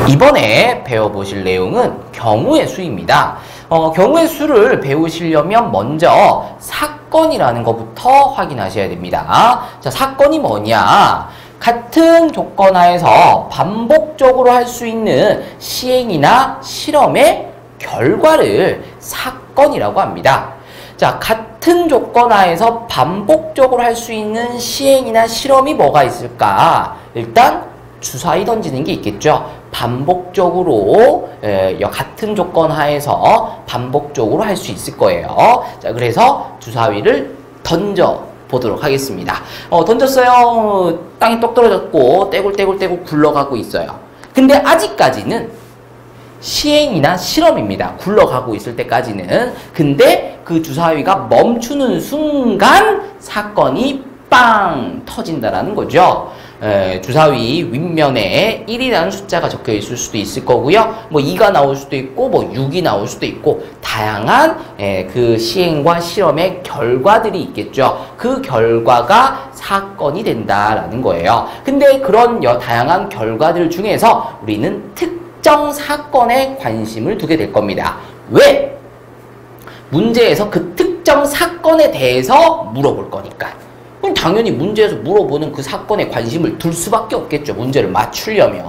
이번에 배워보실 내용은 경우의 수입니다. 경우의 수를 배우시려면 먼저 사건이라는 것부터 확인하셔야 됩니다. 자, 사건이 뭐냐? 같은 조건 하에서 반복적으로 할 수 있는 시행이나 실험의 결과를 사건이라고 합니다. 자, 같은 조건 하에서 반복적으로 할 수 있는 시행이나 실험이 뭐가 있을까? 일단 주사위 던지는 게 있겠죠. 반복적으로 같은 조건 하에서 반복적으로 할 수 있을 거예요. 자, 그래서 주사위를 던져 보도록 하겠습니다. 던졌어요. 땅이 똑 떨어졌고 떼굴떼굴 굴러가고 있어요. 근데 아직까지는 시행이나 실험입니다. 굴러가고 있을 때까지는. 근데 그 주사위가 멈추는 순간 사건이 빵 터진다라는 거죠. 주사위 윗면에 1이라는 숫자가 적혀 있을 수도 있을 거고요. 뭐 2가 나올 수도 있고 뭐 6이 나올 수도 있고 다양한 그 시행과 실험의 결과들이 있겠죠. 그 결과가 사건이 된다라는 거예요. 근데 그런 다양한 결과들 중에서 우리는 특정 사건에 관심을 두게 될 겁니다. 왜? 문제에서 그 특정 사건에 대해서 물어볼 거니까. 그럼 당연히 문제에서 물어보는 그 사건에 관심을 둘 수밖에 없겠죠. 문제를 맞추려면.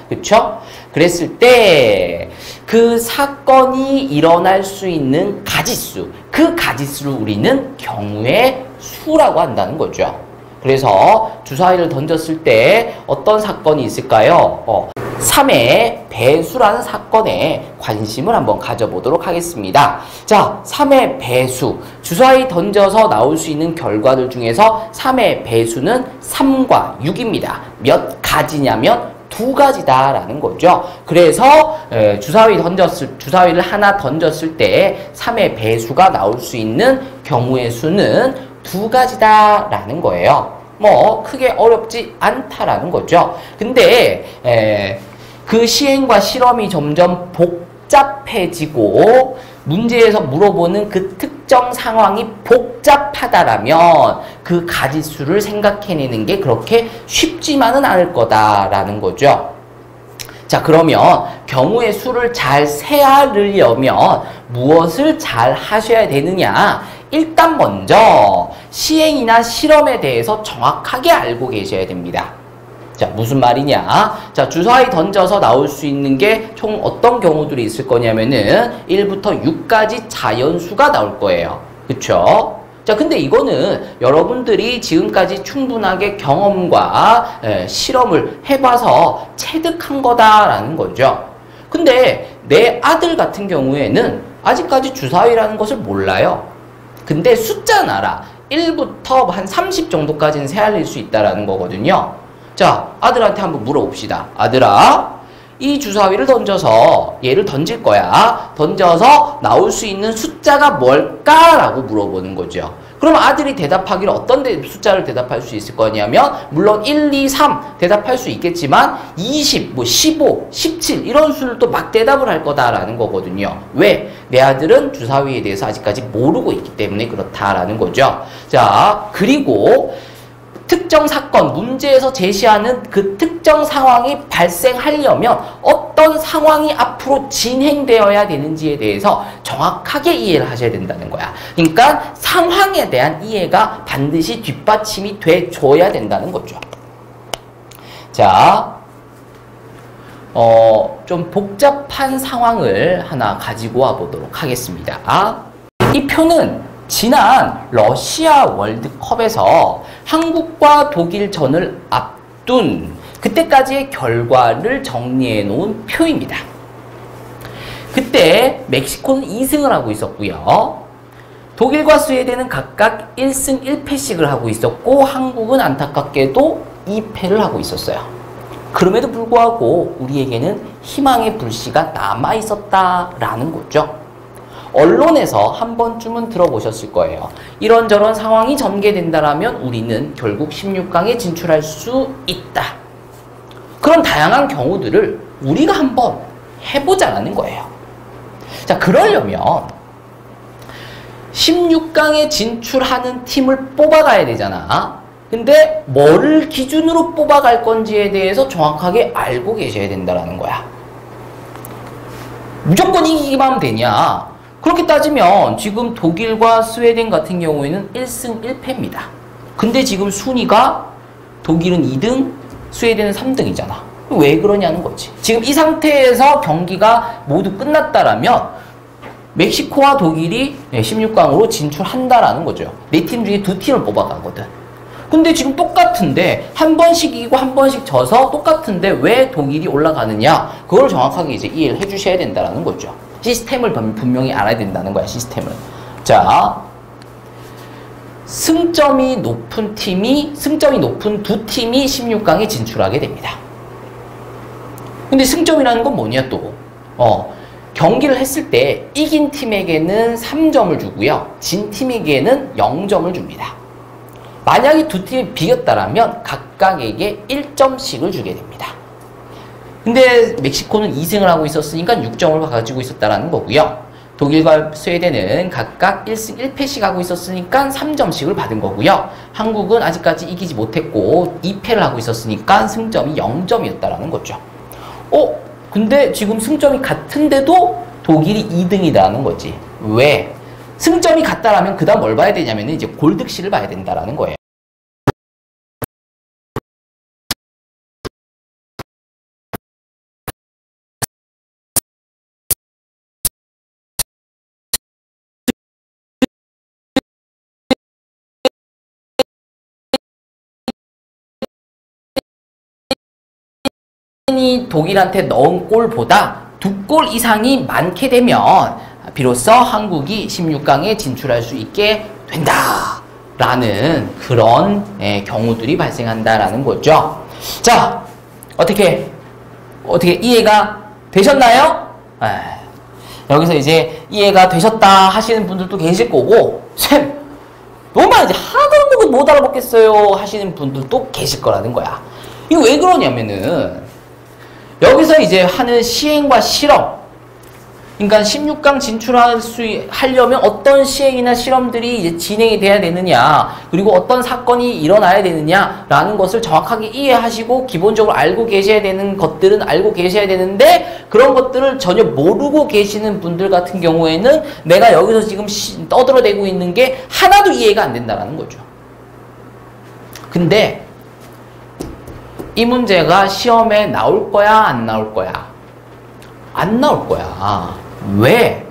그렇죠? 그랬을 때 그 사건이 일어날 수 있는 가지수, 그 가지수를 우리는 경우의 수라고 한다는 거죠. 그래서 주사위를 던졌을 때 어떤 사건이 있을까요? 3의 배수라는 사건에 관심을 한번 가져보도록 하겠습니다. 자, 3의 배수. 주사위 던져서 나올 수 있는 결과들 중에서 3의 배수는 3과 6입니다. 몇 가지냐면 2가지다라는 거죠. 그래서 주사위를 하나 던졌을 때 3의 배수가 나올 수 있는 경우의 수는 2가지다라는 거예요. 뭐 크게 어렵지 않다라는 거죠. 근데 그 시행과 실험이 점점 복잡해지고 문제에서 물어보는 그 특정 상황이 복잡하다라면 그 가지수를 생각해내는 게 그렇게 쉽지만은 않을 거다라는 거죠. 자, 그러면 경우의 수를 잘 세아르려면 무엇을 잘 하셔야 되느냐? 일단 먼저 시행이나 실험에 대해서 정확하게 알고 계셔야 됩니다. 자, 무슨 말이냐? 자, 주사위 던져서 나올 수 있는 게 총 어떤 경우들이 있을 거냐면은 1부터 6까지 자연수가 나올 거예요. 그쵸? 자, 근데 이거는 여러분들이 지금까지 충분하게 경험과 실험을 해봐서 체득한 거다라는 거죠. 근데 내 아들 같은 경우에는 아직까지 주사위라는 것을 몰라요. 근데 숫자는 알아. 1부터 한 30 정도까지는 세알릴 수 있다라는 거거든요. 자, 아들한테 한번 물어봅시다. 아들아, 이 주사위를 던져서 얘를 던질 거야. 던져서 나올 수 있는 숫자가 뭘까라고 물어보는 거죠. 그럼 아들이 대답하기를 어떤 숫자를 대답할 수 있을 거냐면 물론 1, 2, 3 대답할 수 있겠지만 20, 뭐 15, 17 이런 수를 또 막 대답을 할 거다라는 거거든요. 왜? 내 아들은 주사위에 대해서 아직까지 모르고 있기 때문에 그렇다라는 거죠. 자, 그리고 특정 사건, 문제에서 제시하는 그 특정 상황이 발생하려면 어떤 상황이 앞으로 진행되어야 되는지에 대해서 정확하게 이해를 하셔야 된다는 거야. 그러니까 상황에 대한 이해가 반드시 뒷받침이 돼줘야 된다는 거죠. 자, 좀 복잡한 상황을 하나 가지고 와 보도록 하겠습니다. 이 표는 지난 러시아 월드컵에서 한국과 독일전을 앞둔 그때까지의 결과를 정리해 놓은 표입니다. 그때 멕시코는 2승을 하고 있었고요. 독일과 스웨덴은 각각 1승 1패씩을 하고 있었고 한국은 안타깝게도 2패를 하고 있었어요. 그럼에도 불구하고 우리에게는 희망의 불씨가 남아 있었다라는 거죠. 언론에서 한 번쯤은 들어보셨을 거예요. 이런저런 상황이 전개된다라면 우리는 결국 16강에 진출할 수 있다. 그런 다양한 경우들을 우리가 한번 해보자라는 거예요. 자, 그러려면 16강에 진출하는 팀을 뽑아가야 되잖아. 근데 뭐를 기준으로 뽑아갈 건지에 대해서 정확하게 알고 계셔야 된다는 거야. 무조건 이기기만 하면 되냐? 그렇게 따지면 지금 독일과 스웨덴 같은 경우에는 1승 1패입니다. 근데 지금 순위가 독일은 2등, 스웨덴은 3등이잖아. 왜 그러냐는 거지. 지금 이 상태에서 경기가 모두 끝났다라면 멕시코와 독일이 16강으로 진출한다라는 거죠. 네 팀 중에 두 팀을 뽑아가거든. 근데 지금 똑같은데 한 번씩 이기고 한 번씩 져서 똑같은데 왜 독일이 올라가느냐? 그걸 정확하게 이제 이해를 해주셔야 된다라는 거죠. 시스템을 분명히 알아야 된다는 거야, 시스템을. 자, 승점이 높은 두 팀이 16강에 진출하게 됩니다. 근데 승점이라는 건 뭐냐 또? 경기를 했을 때 이긴 팀에게는 3점을 주고요. 진 팀에게는 0점을 줍니다. 만약에 두 팀이 비겼다라면 각각에게 1점씩을 주게 됩니다. 근데 멕시코는 2승을 하고 있었으니까 6점을 가지고 있었다라는 거고요. 독일과 스웨덴은 각각 1승 1패씩 하고 있었으니까 3점씩을 받은 거고요. 한국은 아직까지 이기지 못했고 2패를 하고 있었으니까 승점이 0점이었다라는 거죠. 근데 지금 승점이 같은데도 독일이 2등이라는 거지. 왜? 승점이 같다라면 그 다음 뭘 봐야 되냐면 이제 골득실을 봐야 된다라는 거예요. 독일한테 넣은 골보다 2골 이상이 많게 되면 비로소 한국이 16강에 진출할 수 있게 된다라는 그런 경우들이 발생한다라는 거죠. 자, 어떻게 이해가 되셨나요? 여기서 이제 이해가 되셨다 하시는 분들도 계실 거고, 쌤, 너무 이제 하나도 못 알아먹겠어요 하시는 분들도 계실 거라는 거야. 이거 왜 그러냐면은 여기서 이제 하는 시행과 실험, 그러니까 16강 진출하려면 어떤 시행이나 실험들이 이제 진행이 돼야 되느냐, 그리고 어떤 사건이 일어나야 되느냐라는 것을 정확하게 이해하시고 기본적으로 알고 계셔야 되는 것들은 알고 계셔야 되는데, 그런 것들을 전혀 모르고 계시는 분들 같은 경우에는 내가 여기서 지금 떠들어대고 있는 게 하나도 이해가 안 된다는 거죠. 근데 이 문제가 시험에 나올 거야, 안 나올 거야? 안 나올 거야. 왜?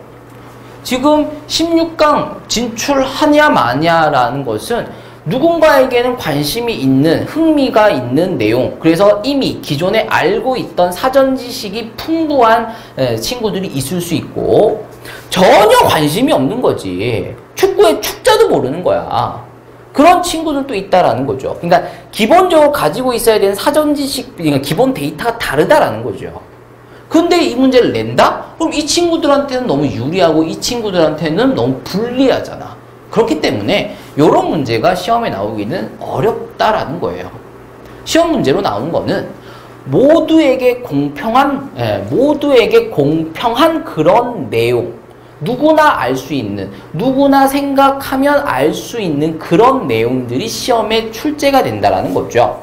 지금 16강 진출하냐 마냐라는 것은 누군가에게는 관심이 있는, 흥미가 있는 내용, 그래서 이미 기존에 알고 있던 사전 지식이 풍부한 친구들이 있을 수 있고, 전혀 관심이 없는 거지. 축구의 축자도 모르는 거야. 그런 친구들도 있다라는 거죠. 그러니까 기본적으로 가지고 있어야 되는 사전 지식, 그러니까 기본 데이터가 다르다라는 거죠. 근데 이 문제를 낸다? 그럼 이 친구들한테는 너무 유리하고 이 친구들한테는 너무 불리하잖아. 그렇기 때문에 이런 문제가 시험에 나오기는 어렵다라는 거예요. 시험 문제로 나오는 거는 모두에게 공평한 그런 내용, 누구나 알 수 있는, 누구나 생각하면 알 수 있는 그런 내용들이 시험에 출제가 된다라는 거죠.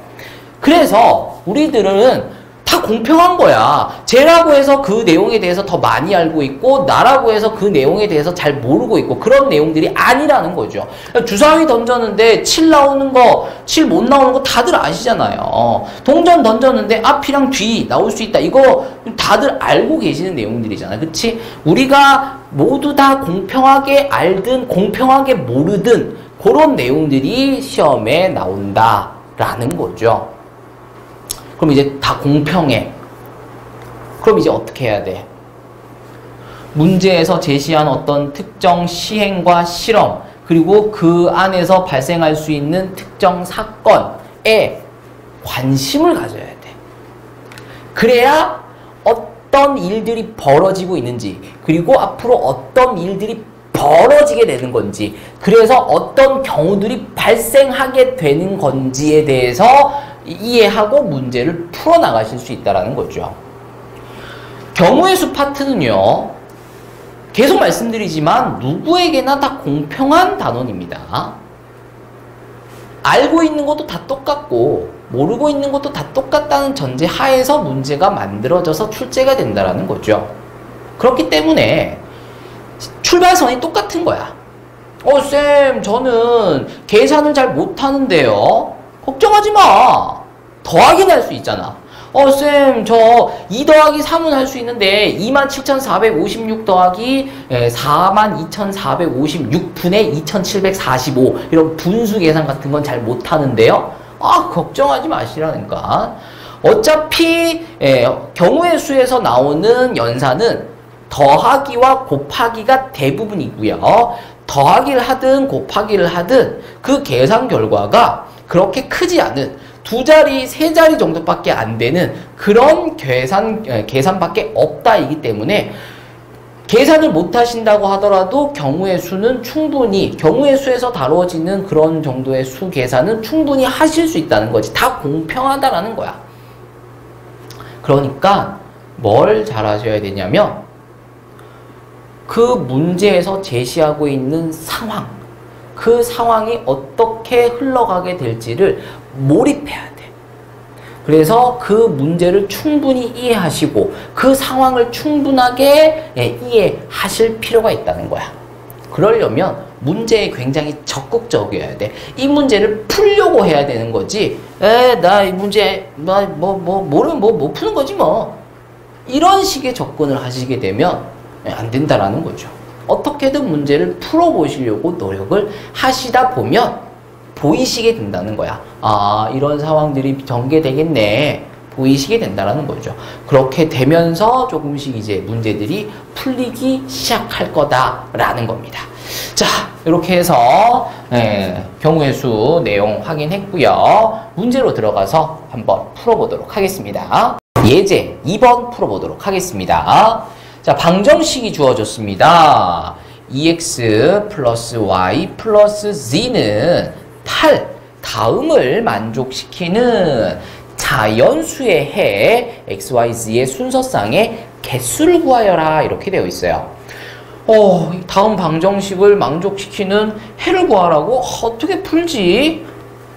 그래서 우리들은 다 공평한 거야. 쟤라고 해서 그 내용에 대해서 더 많이 알고 있고, 나라고 해서 그 내용에 대해서 잘 모르고 있고, 그런 내용들이 아니라는 거죠. 주사위 던졌는데 7 나오는 거, 7 못 나오는 거 다들 아시잖아요. 동전 던졌는데 앞이랑 뒤 나올 수 있다. 이거 다들 알고 계시는 내용들이잖아. 그치? 우리가 모두 다 공평하게 알든 공평하게 모르든 그런 내용들이 시험에 나온다라는 거죠. 그럼 이제 다 공평해. 그럼 이제 어떻게 해야 돼? 문제에서 제시한 어떤 특정 시행과 실험, 그리고 그 안에서 발생할 수 있는 특정 사건에 관심을 가져야 돼. 그래야 어떤 일들이 벌어지고 있는지, 그리고 앞으로 어떤 일들이 벌어지게 되는 건지, 그래서 어떤 경우들이 발생하게 되는 건지에 대해서 이해하고 문제를 풀어나가실 수 있다는 거죠. 경우의 수 파트는요, 계속 말씀드리지만 누구에게나 다 공평한 단원입니다. 알고 있는 것도 다 똑같고 모르고 있는 것도 다 똑같다는 전제 하에서 문제가 만들어져서 출제가 된다는 거죠. 그렇기 때문에 출발선이 똑같은 거야. 쌤, 저는 계산을 잘 못하는데요. 걱정하지 마. 더하기는 할 수 있잖아. 쌤, 저 2 더하기 3은 할 수 있는데 27,456 더하기 42,456분의 2,745 이런 분수 계산 같은 건 잘 못하는데요. 걱정하지 마시라니까. 어차피 경우의 수에서 나오는 연산은 더하기와 곱하기가 대부분이고요. 더하기를 하든 곱하기를 하든 그 계산 결과가 그렇게 크지 않은 두 자리, 세 자리 정도밖에 안 되는 그런 계산밖에 없다이기 때문에 계산을 못 하신다고 하더라도 경우의 수는 충분히, 경우의 수에서 다뤄지는 그런 정도의 수 계산은 충분히 하실 수 있다는 거지. 다 공평하다라는 거야. 그러니까 뭘 잘 하셔야 되냐면 그 문제에서 제시하고 있는 상황, 그 상황이 어떻게 흘러가게 될지를 몰입해야 돼. 그래서 그 문제를 충분히 이해하시고 그 상황을 충분하게 이해하실 필요가 있다는 거야. 그러려면 문제에 굉장히 적극적이어야 돼. 이 문제를 풀려고 해야 되는 거지. 나 이 문제 모르면 못 푸는 거지 뭐. 이런 식의 접근을 하시게 되면 안 된다라는 거죠. 어떻게든 문제를 풀어보시려고 노력을 하시다 보면 보이시게 된다는 거야. 이런 상황들이 전개되겠네. 보이시게 된다는 거죠. 그렇게 되면서 조금씩 이제 문제들이 풀리기 시작할 거다라는 겁니다. 자, 이렇게 해서 경우의 수 내용 확인했고요. 문제로 들어가서 한번 풀어보도록 하겠습니다. 예제 2번 풀어보도록 하겠습니다. 자, 방정식이 주어졌습니다. 2x 플러스 y 플러스 z는 8, 다음을 만족시키는 자연수의 해 x, y, z의 순서상의 개수를 구하여라 이렇게 되어 있어요. 다음 방정식을 만족시키는 해를 구하라고? 어떻게 풀지?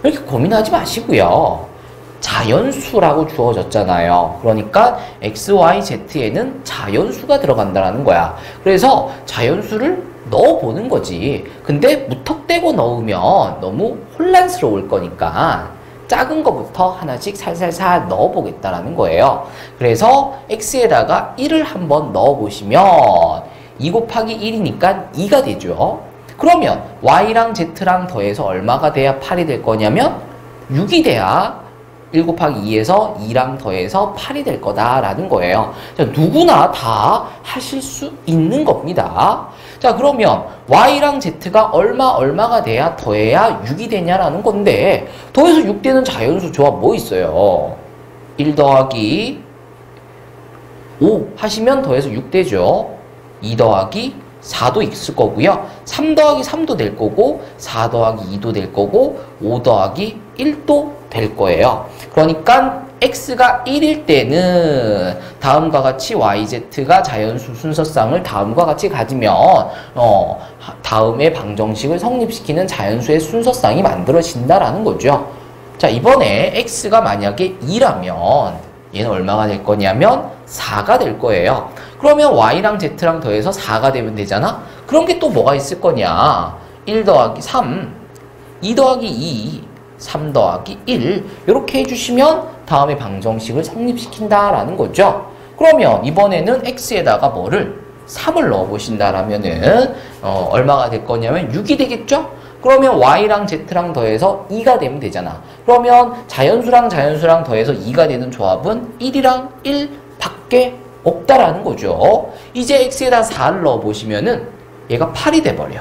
이렇게 고민하지 마시고요. 자연수라고 주어졌잖아요. 그러니까 x, y, z에는 자연수가 들어간다는 거야. 그래서 자연수를 넣어보는 거지. 근데 무턱대고 넣으면 너무 혼란스러울 거니까 작은 거부터 하나씩 살살살 넣어보겠다라는 거예요. 그래서 x에다가 1을 한번 넣어보시면 2 곱하기 1이니까 2가 되죠. 그러면 y랑 z랑 더해서 얼마가 돼야 8이 될 거냐면 6이 돼야 1 곱하기 2에서 2랑 더해서 8이 될 거다라는 거예요. 자, 누구나 다 하실 수 있는 겁니다. 자, 그러면 y랑 z가 얼마가 돼야 더해야 6이 되냐라는 건데 더해서 6 되는 자연수 조합 뭐 있어요? 1 더하기 5 하시면 더해서 6 되죠. 2 더하기 4도 있을 거고요. 3 더하기 3도 될 거고 4 더하기 2도 될 거고 5 더하기 1도 될 거예요. 그러니까 x가 1일 때는 다음과 같이 yz가 자연수 순서상을 다음과 같이 가지면 다음의 방정식을 성립시키는 자연수의 순서상이 만들어진다라는 거죠. 자, 이번에 x가 만약에 2라면 얘는 얼마가 될 거냐면 4가 될 거예요. 그러면 y랑 z랑 더해서 4가 되면 되잖아? 그런 게 또 뭐가 있을 거냐? 1 더하기 3, 2 더하기 2, 3 더하기 1 이렇게 해주시면 다음에 방정식을 성립시킨다라는 거죠. 그러면 이번에는 x에다가 뭐를? 3을 넣어보신다라면은 얼마가 될 거냐면 6이 되겠죠? 그러면 y랑 z랑 더해서 2가 되면 되잖아. 그러면 자연수랑 자연수랑 더해서 2가 되는 조합은 1이랑 1 밖에 없다라는 거죠. 이제 x에다 4를 넣어보시면은 얘가 8이 돼버려.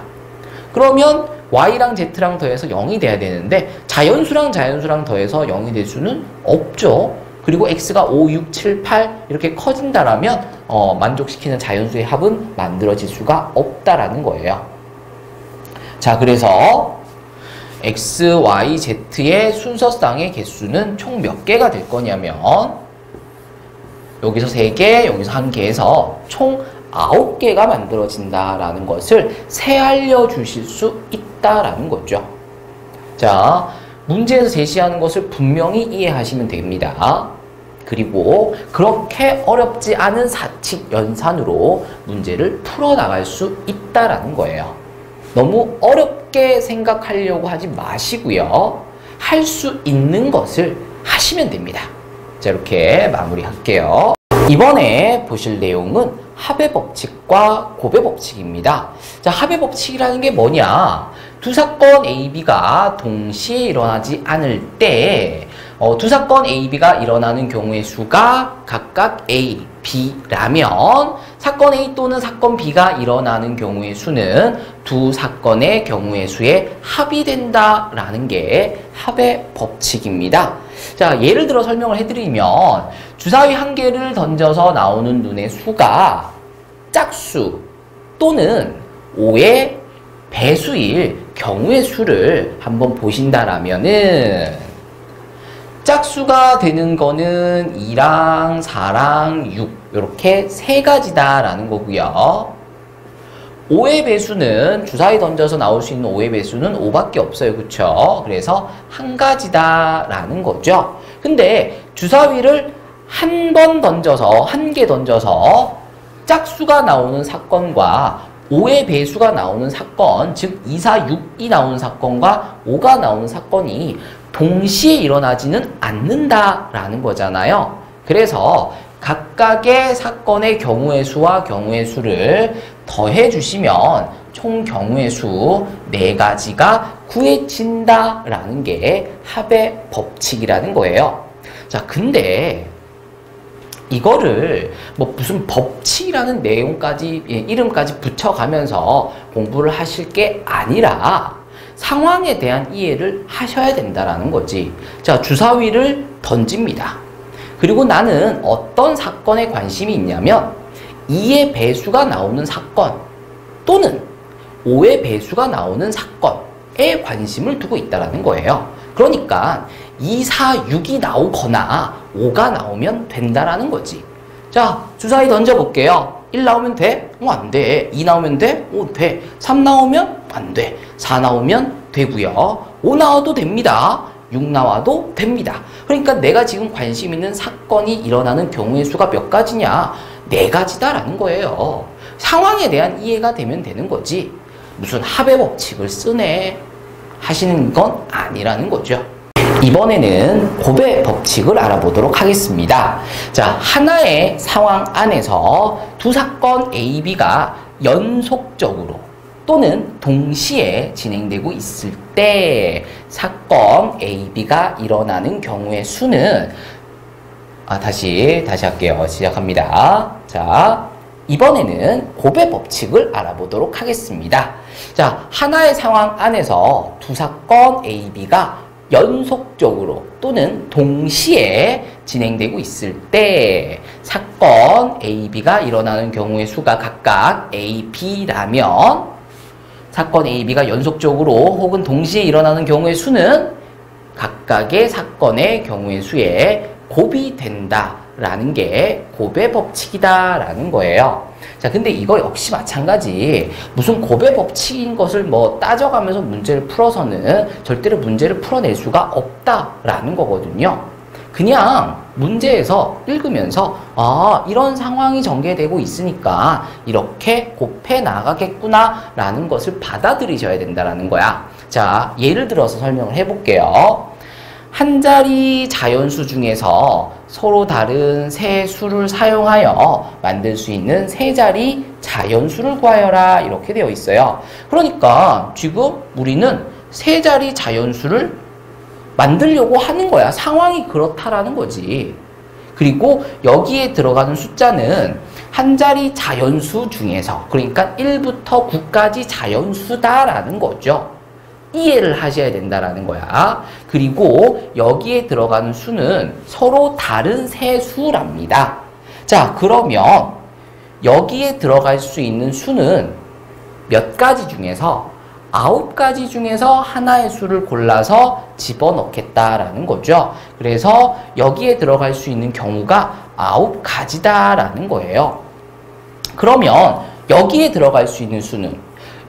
그러면 y랑 z랑 더해서 0이 돼야 되는데 자연수랑 자연수랑 더해서 0이 될 수는 없죠. 그리고 x가 5, 6, 7, 8 이렇게 커진다라면 만족시키는 자연수의 합은 만들어질 수가 없다라는 거예요. 자, 그래서 x, y, z의 순서상의 개수는 총 몇 개가 될 거냐면 여기서 3개, 여기서 1개에서 총 9개가 만들어진다라는 것을 새알려 주실 수 있다라는 거죠. 자, 문제에서 제시하는 것을 분명히 이해하시면 됩니다. 그리고 그렇게 어렵지 않은 사칙 연산으로 문제를 풀어나갈 수 있다라는 거예요. 너무 어렵게 생각하려고 하지 마시고요. 할 수 있는 것을 하시면 됩니다. 자, 이렇게 마무리할게요. 이번에 보실 내용은 합의 법칙과 곱의 법칙입니다. 자, 합의 법칙이라는 게 뭐냐? 두 사건 A, B가 동시에 일어나지 않을 때 두 사건 A, B가 일어나는 경우의 수가 각각 A, B라면 사건 A 또는 사건 B가 일어나는 경우의 수는 두 사건의 경우의 수에 합이 된다라는 게 합의 법칙입니다. 자, 예를 들어 설명을 해드리면 주사위 한 개를 던져서 나오는 눈의 수가 짝수 또는 5의 배수일 경우의 수를 한번 보신다라면은 짝수가 되는 거는 2랑 4랑 6 이렇게 세 가지다라는 거고요. 5의 배수는 주사위 던져서 나올 수 있는 5의 배수는 5밖에 없어요. 그쵸? 그래서 한 가지다라는 거죠. 근데 주사위를 한 번 던져서 한 개 던져서 짝수가 나오는 사건과 5의 배수가 나오는 사건, 즉 2, 4, 6이 나오는 사건과 5가 나오는 사건이 동시에 일어나지는 않는다라는 거잖아요. 그래서 각각의 사건의 경우의 수와 경우의 수를 더해 주시면 총 경우의 수 4가지가 구해진다라는 게 합의 법칙이라는 거예요. 자, 근데 이거를 뭐 무슨 법칙이라는 내용까지, 이름까지 붙여가면서 공부를 하실 게 아니라 상황에 대한 이해를 하셔야 된다라는 거지. 자, 주사위를 던집니다. 그리고 나는 어떤 사건에 관심이 있냐면 2의 배수가 나오는 사건 또는 5의 배수가 나오는 사건에 관심을 두고 있다라는 거예요. 그러니까 2, 4, 6이 나오거나 5가 나오면 된다라는 거지. 자, 주사위 던져볼게요. 1 나오면 돼? 안 돼. 2 나오면 돼? 돼. 3 나오면 안 돼. 4 나오면 되고요. 5 나와도 됩니다. 6 나와도 됩니다. 그러니까 내가 지금 관심 있는 사건이 일어나는 경우의 수가 몇 가지냐? 4가지다라는 거예요. 상황에 대한 이해가 되면 되는 거지. 무슨 합의 법칙을 쓰네 하시는 건 아니라는 거죠. 이번에는 곱의 법칙을 알아보도록 하겠습니다. 자, 하나의 상황 안에서 두 사건 A, B가 연속적으로 또는 동시에 진행되고 있을 때 사건 A, B가 일어나는 경우의 수는 다시 할게요. 시작합니다. 자, 이번에는 곱의 법칙을 알아보도록 하겠습니다. 자, 하나의 상황 안에서 두 사건 A, B가 연속적으로 또는 동시에 진행되고 있을 때 사건 A, B가 일어나는 경우의 수가 각각 A, B라면 사건 A, B가 연속적으로 혹은 동시에 일어나는 경우의 수는 각각의 사건의 경우의 수에 곱이 된다라는 게 곱의 법칙이다라는 거예요. 자, 근데 이거 역시 마찬가지. 무슨 곱의 법칙인 것을 뭐 따져가면서 문제를 풀어서는 절대로 문제를 풀어낼 수가 없다라는 거거든요. 그냥 문제에서 읽으면서 이런 상황이 전개되고 있으니까 이렇게 곱해 나가겠구나 라는 것을 받아들이셔야 된다라는 거야. 자, 예를 들어서 설명을 해볼게요. 한 자리 자연수 중에서 서로 다른 세 수를 사용하여 만들 수 있는 세 자리 자연수를 구하여라 이렇게 되어 있어요. 그러니까 지금 우리는 세 자리 자연수를 만들려고 하는 거야. 상황이 그렇다라는 거지. 그리고 여기에 들어가는 숫자는 한 자리 자연수 중에서 그러니까 1부터 9까지 자연수다라는 거죠. 이해를 하셔야 된다라는 거야. 그리고 여기에 들어가는 수는 서로 다른 세 수랍니다. 자, 그러면 여기에 들어갈 수 있는 수는 몇 가지 중에서 9가지 중에서 하나의 수를 골라서 집어넣겠다라는 거죠. 그래서 여기에 들어갈 수 있는 경우가 9가지다라는 거예요. 그러면 여기에 들어갈 수 있는 수는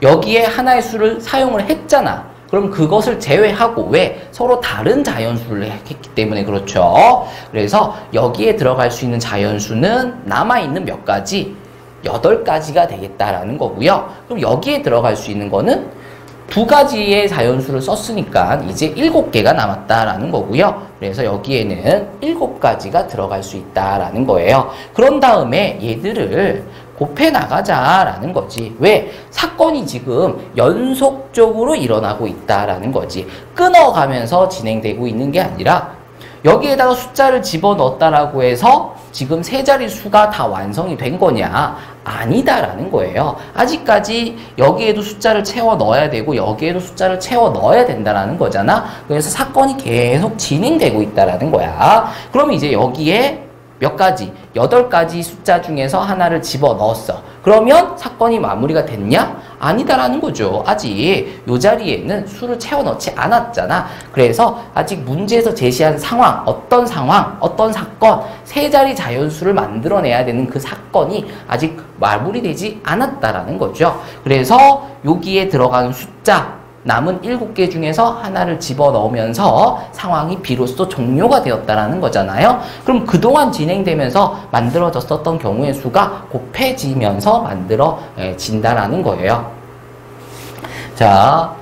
여기에 하나의 수를 사용을 했잖아. 그럼 그것을 제외하고 왜? 서로 다른 자연수를 했기 때문에 그렇죠. 그래서 여기에 들어갈 수 있는 자연수는 남아있는 몇 가지? 8가지가 되겠다라는 거고요. 그럼 여기에 들어갈 수 있는 거는 2가지의 자연수를 썼으니까 이제 7개가 남았다라는 거고요. 그래서 여기에는 7가지가 들어갈 수 있다라는 거예요. 그런 다음에 얘들을 곱해 나가자라는 거지. 왜? 사건이 지금 연속적으로 일어나고 있다라는 거지. 끊어가면서 진행되고 있는 게 아니라 여기에다가 숫자를 집어넣었다라고 해서 지금 세 자리 수가 다 완성이 된 거냐? 아니다라는 거예요. 아직까지 여기에도 숫자를 채워 넣어야 되고 여기에도 숫자를 채워 넣어야 된다라는 거잖아. 그래서 사건이 계속 진행되고 있다라는 거야. 그럼 이제 여기에 몇 가지? 8가지 숫자 중에서 하나를 집어넣었어. 그러면 사건이 마무리가 됐냐? 아니다라는 거죠. 아직 이 자리에는 수를 채워넣지 않았잖아. 그래서 아직 문제에서 제시한 상황, 어떤 사건, 세 자리 자연수를 만들어내야 되는 그 사건이 아직 마무리되지 않았다라는 거죠. 그래서 여기에 들어가는 숫자, 남은 7개 중에서 하나를 집어넣으면서 상황이 비로소 종료가 되었다라는 거잖아요. 그럼 그동안 진행되면서 만들어졌었던 경우의 수가 곱해지면서 만들어진다라는 거예요. 자,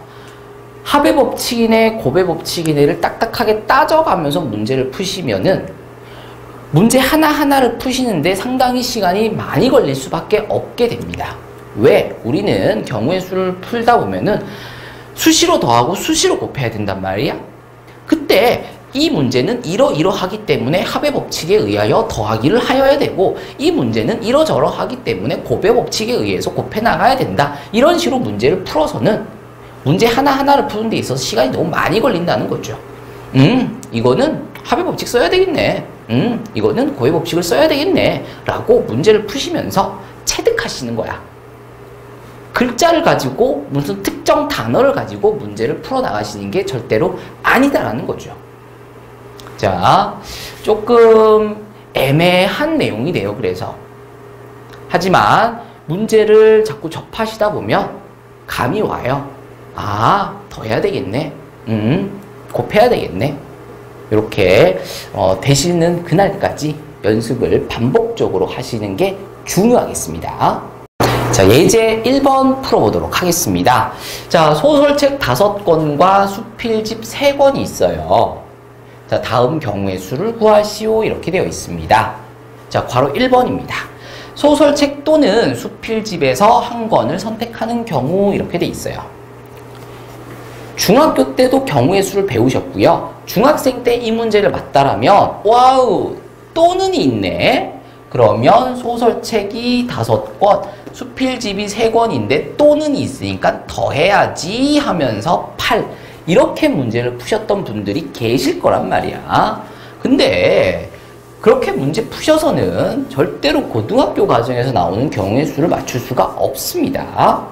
합의 법칙이네, 곱의 법칙이네를 딱딱하게 따져가면서 문제를 푸시면은 문제 하나하나를 푸시는데 상당히 시간이 많이 걸릴 수밖에 없게 됩니다. 왜? 우리는 경우의 수를 풀다 보면은 수시로 더하고 수시로 곱해야 된단 말이야. 그때 이 문제는 이러이러하기 때문에 합의 법칙에 의하여 더하기를 하여야 되고 이 문제는 이러저러하기 때문에 곱의 법칙에 의해서 곱해 나가야 된다. 이런 식으로 문제를 풀어서는 문제 하나하나를 푸는 데 있어서 시간이 너무 많이 걸린다는 거죠. 이거는 합의 법칙 써야 되겠네. 이거는 곱의 법칙을 써야 되겠네. 라고 문제를 푸시면서 체득하시는 거야. 글자를 가지고 무슨 특정 단어를 가지고 문제를 풀어나가시는 게 절대로 아니다라는 거죠. 자, 조금 애매한 내용이 돼요. 그래서 하지만 문제를 자꾸 접하시다 보면 감이 와요. 아, 더 해야 되겠네. 곱해야 되겠네. 이렇게 되시는 그날까지 연습을 반복적으로 하시는 게 중요하겠습니다. 자, 예제 1번 풀어보도록 하겠습니다. 자, 소설책 5권과 수필집 3권이 있어요. 자, 다음 경우의 수를 구하시오. 이렇게 되어 있습니다. 자, 괄호 1번입니다. 소설책 또는 수필집에서 한 권을 선택하는 경우 이렇게 되어 있어요. 중학교 때도 경우의 수를 배우셨고요. 중학생 때 이 문제를 맞다라면 와우, 또는이 있네. 그러면 소설책이 5권, 수필집이 3권인데 또는 있으니까 더해야지 하면서 8 이렇게 문제를 푸셨던 분들이 계실 거란 말이야. 근데 그렇게 문제 푸셔서는 절대로 고등학교 과정에서 나오는 경우의 수를 맞출 수가 없습니다.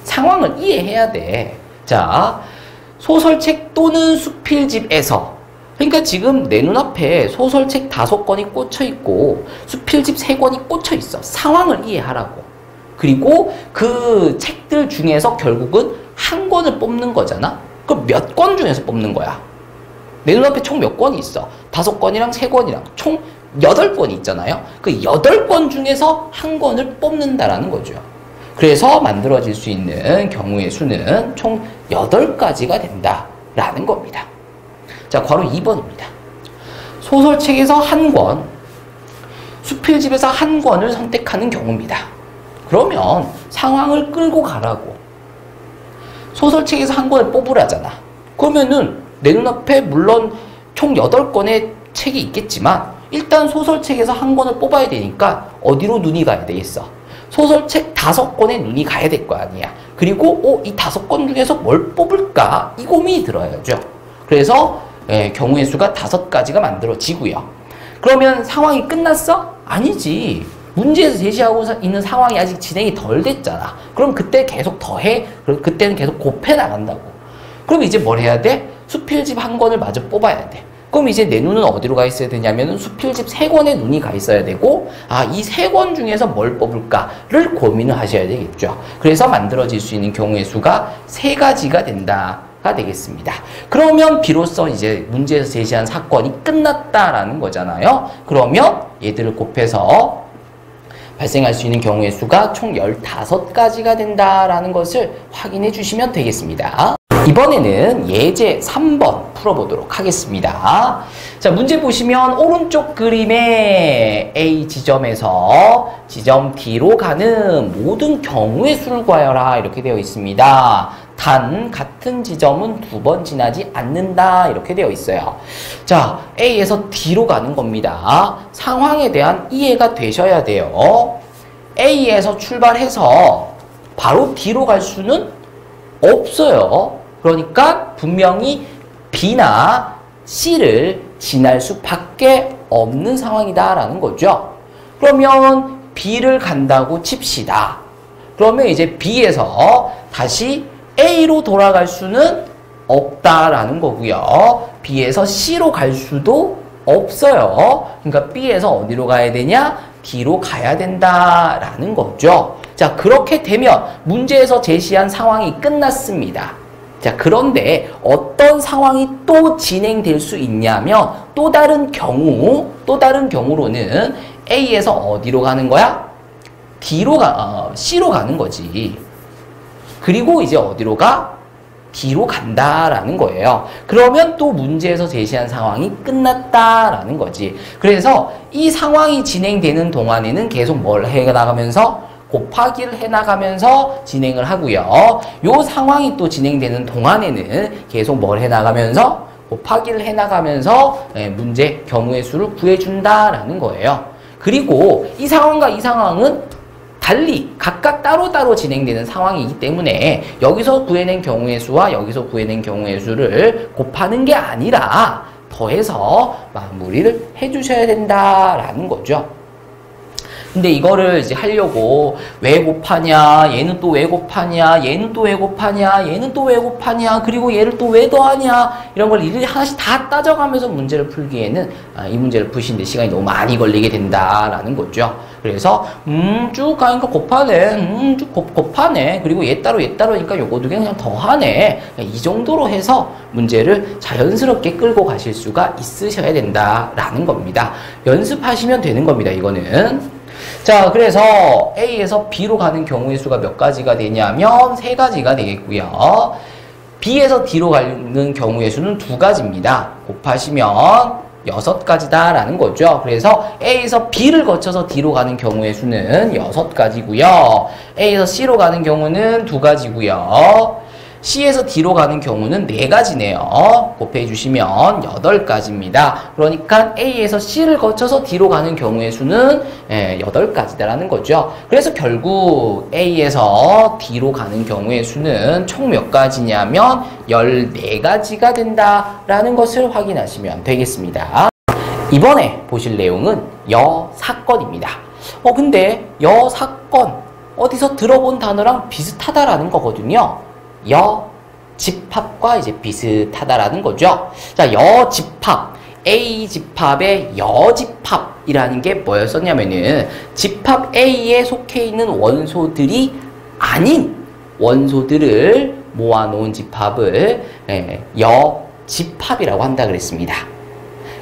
상황을 이해해야 돼. 자, 소설책 또는 수필집에서 그러니까 지금 내 눈앞에 소설책 5권이 꽂혀있고 수필집 3권이 꽂혀있어. 상황을 이해하라고. 그리고 그 책들 중에서 결국은 한 권을 뽑는 거잖아. 그럼 몇 권 중에서 뽑는 거야? 내 눈앞에 총 몇 권이 있어? 5권이랑 3권이랑 총 8권이 있잖아요. 그 8권 중에서 한 권을 뽑는다라는 거죠. 그래서 만들어질 수 있는 경우의 수는 총 8가지가 된다라는 겁니다. 자, 괄호 2번입니다. 소설책에서 한 권, 수필집에서 한 권을 선택하는 경우입니다. 그러면 상황을 끌고 가라고. 소설책에서 한 권을 뽑으라잖아. 그러면은 내 눈앞에 물론 총 8권의 책이 있겠지만 일단 소설책에서 한 권을 뽑아야 되니까 어디로 눈이 가야 되겠어? 소설책 5권에 눈이 가야 될 거 아니야. 그리고 이 5권 중에서 뭘 뽑을까? 이 고민이 들어야죠. 그래서 경우의 수가 5가지가 만들어지고요. 그러면 상황이 끝났어? 아니지. 문제에서 제시하고 있는 상황이 아직 진행이 덜 됐잖아. 그럼 그때 계속 더해. 그럼 그때는 계속 곱해 나간다고. 그럼 이제 뭘 해야 돼? 수필집 한 권을 마저 뽑아야 돼. 그럼 이제 내 눈은 어디로 가 있어야 되냐면은 수필집 3권에 눈이 가 있어야 되고, 이 3권 중에서 뭘 뽑을까를 고민을 하셔야 되겠죠. 그래서 만들어질 수 있는 경우의 수가 3가지가 된다 가 되겠습니다. 그러면 비로소 이제 문제에서 제시한 사건이 끝났다라는 거잖아요. 그러면 얘들을 곱해서 발생할 수 있는 경우의 수가 총 15가지가 된다라는 것을 확인해 주시면 되겠습니다. 이번에는 예제 3번 풀어보도록 하겠습니다. 자, 문제 보시면 오른쪽 그림의 A 지점에서 지점 D로 가는 모든 경우의 수를 구하여라 이렇게 되어 있습니다. 단 같은 지점은 2번 지나지 않는다 이렇게 되어 있어요. 자, A에서 D로 가는 겁니다. 상황에 대한 이해가 되셔야 돼요. A에서 출발해서 바로 D로 갈 수는 없어요. 그러니까 분명히 B나 C를 지날 수밖에 없는 상황이다라는 거죠. 그러면 B를 간다고 칩시다. 그러면 이제 B에서 다시 A로 돌아갈 수는 없다라는 거고요. B에서 C로 갈 수도 없어요. 그러니까 B에서 어디로 가야 되냐? D로 가야 된다라는 거죠. 자, 그렇게 되면 문제에서 제시한 상황이 끝났습니다. 자, 그런데 어떤 상황이 또 진행될 수 있냐면 또 다른 경우로는 A에서 어디로 가는 거야? C로 가는 거지. 그리고 이제 어디로 가? D로 간다라는 거예요. 그러면 또 문제에서 제시한 상황이 끝났다라는 거지. 그래서 이 상황이 진행되는 동안에는 계속 뭘 해나가면서 곱하기를 해나가면서 진행을 하고요. 요 상황이 또 진행되는 동안에는 계속 뭘 해나가면서 곱하기를 해나가면서 문제 경우의 수를 구해준다라는 거예요. 그리고 이 상황과 이 상황은 달리 각각 따로따로 진행되는 상황이기 때문에 여기서 구해낸 경우의 수와 여기서 구해낸 경우의 수를 곱하는 게 아니라 더해서 마무리를 해주셔야 된다라는 거죠. 근데 이거를 이제 하려고 왜 곱하냐, 얘는 또 왜 곱하냐, 얘는 또 왜 곱하냐, 얘는 또 왜 곱하냐, 그리고 얘를 또 왜 더하냐, 이런 걸 일일이 하나씩 다 따져가면서 문제를 풀기에는 이 문제를 푸시는데 시간이 너무 많이 걸리게 된다라는 거죠. 그래서 쭉 가니까 곱하네, 쭉 곱하네, 그리고 얘 따로니까 요거 두 개 그냥 더하네, 이 정도로 해서 문제를 자연스럽게 끌고 가실 수가 있으셔야 된다라는 겁니다. 연습하시면 되는 겁니다, 이거는. 자, 그래서 A에서 B로 가는 경우의 수가 몇 가지가 되냐면 3가지가 되겠고요. B에서 D로 가는 경우의 수는 2가지입니다. 곱하시면 6가지다라는 거죠. 그래서 A에서 B를 거쳐서 D로 가는 경우의 수는 6가지고요. A에서 C로 가는 경우는 2가지고요. C에서 D로 가는 경우는 4가지네요. 곱해주시면 8가지입니다. 그러니까 A에서 C를 거쳐서 D로 가는 경우의 수는 8가지다라는 거죠. 그래서 결국 A에서 D로 가는 경우의 수는 총 몇 가지냐면 14가지가 된다라는 것을 확인하시면 되겠습니다. 이번에 보실 내용은 여사건입니다. 근데 여사건 어디서 들어본 단어랑 비슷하다라는 거거든요. 여집합과 이제 비슷하다라는 거죠. 자, 여집합, A집합의 여집합이라는 게 뭐였었냐면은 집합 A에 속해 있는 원소들이 아닌 원소들을 모아놓은 집합을 여집합이라고 한다 그랬습니다.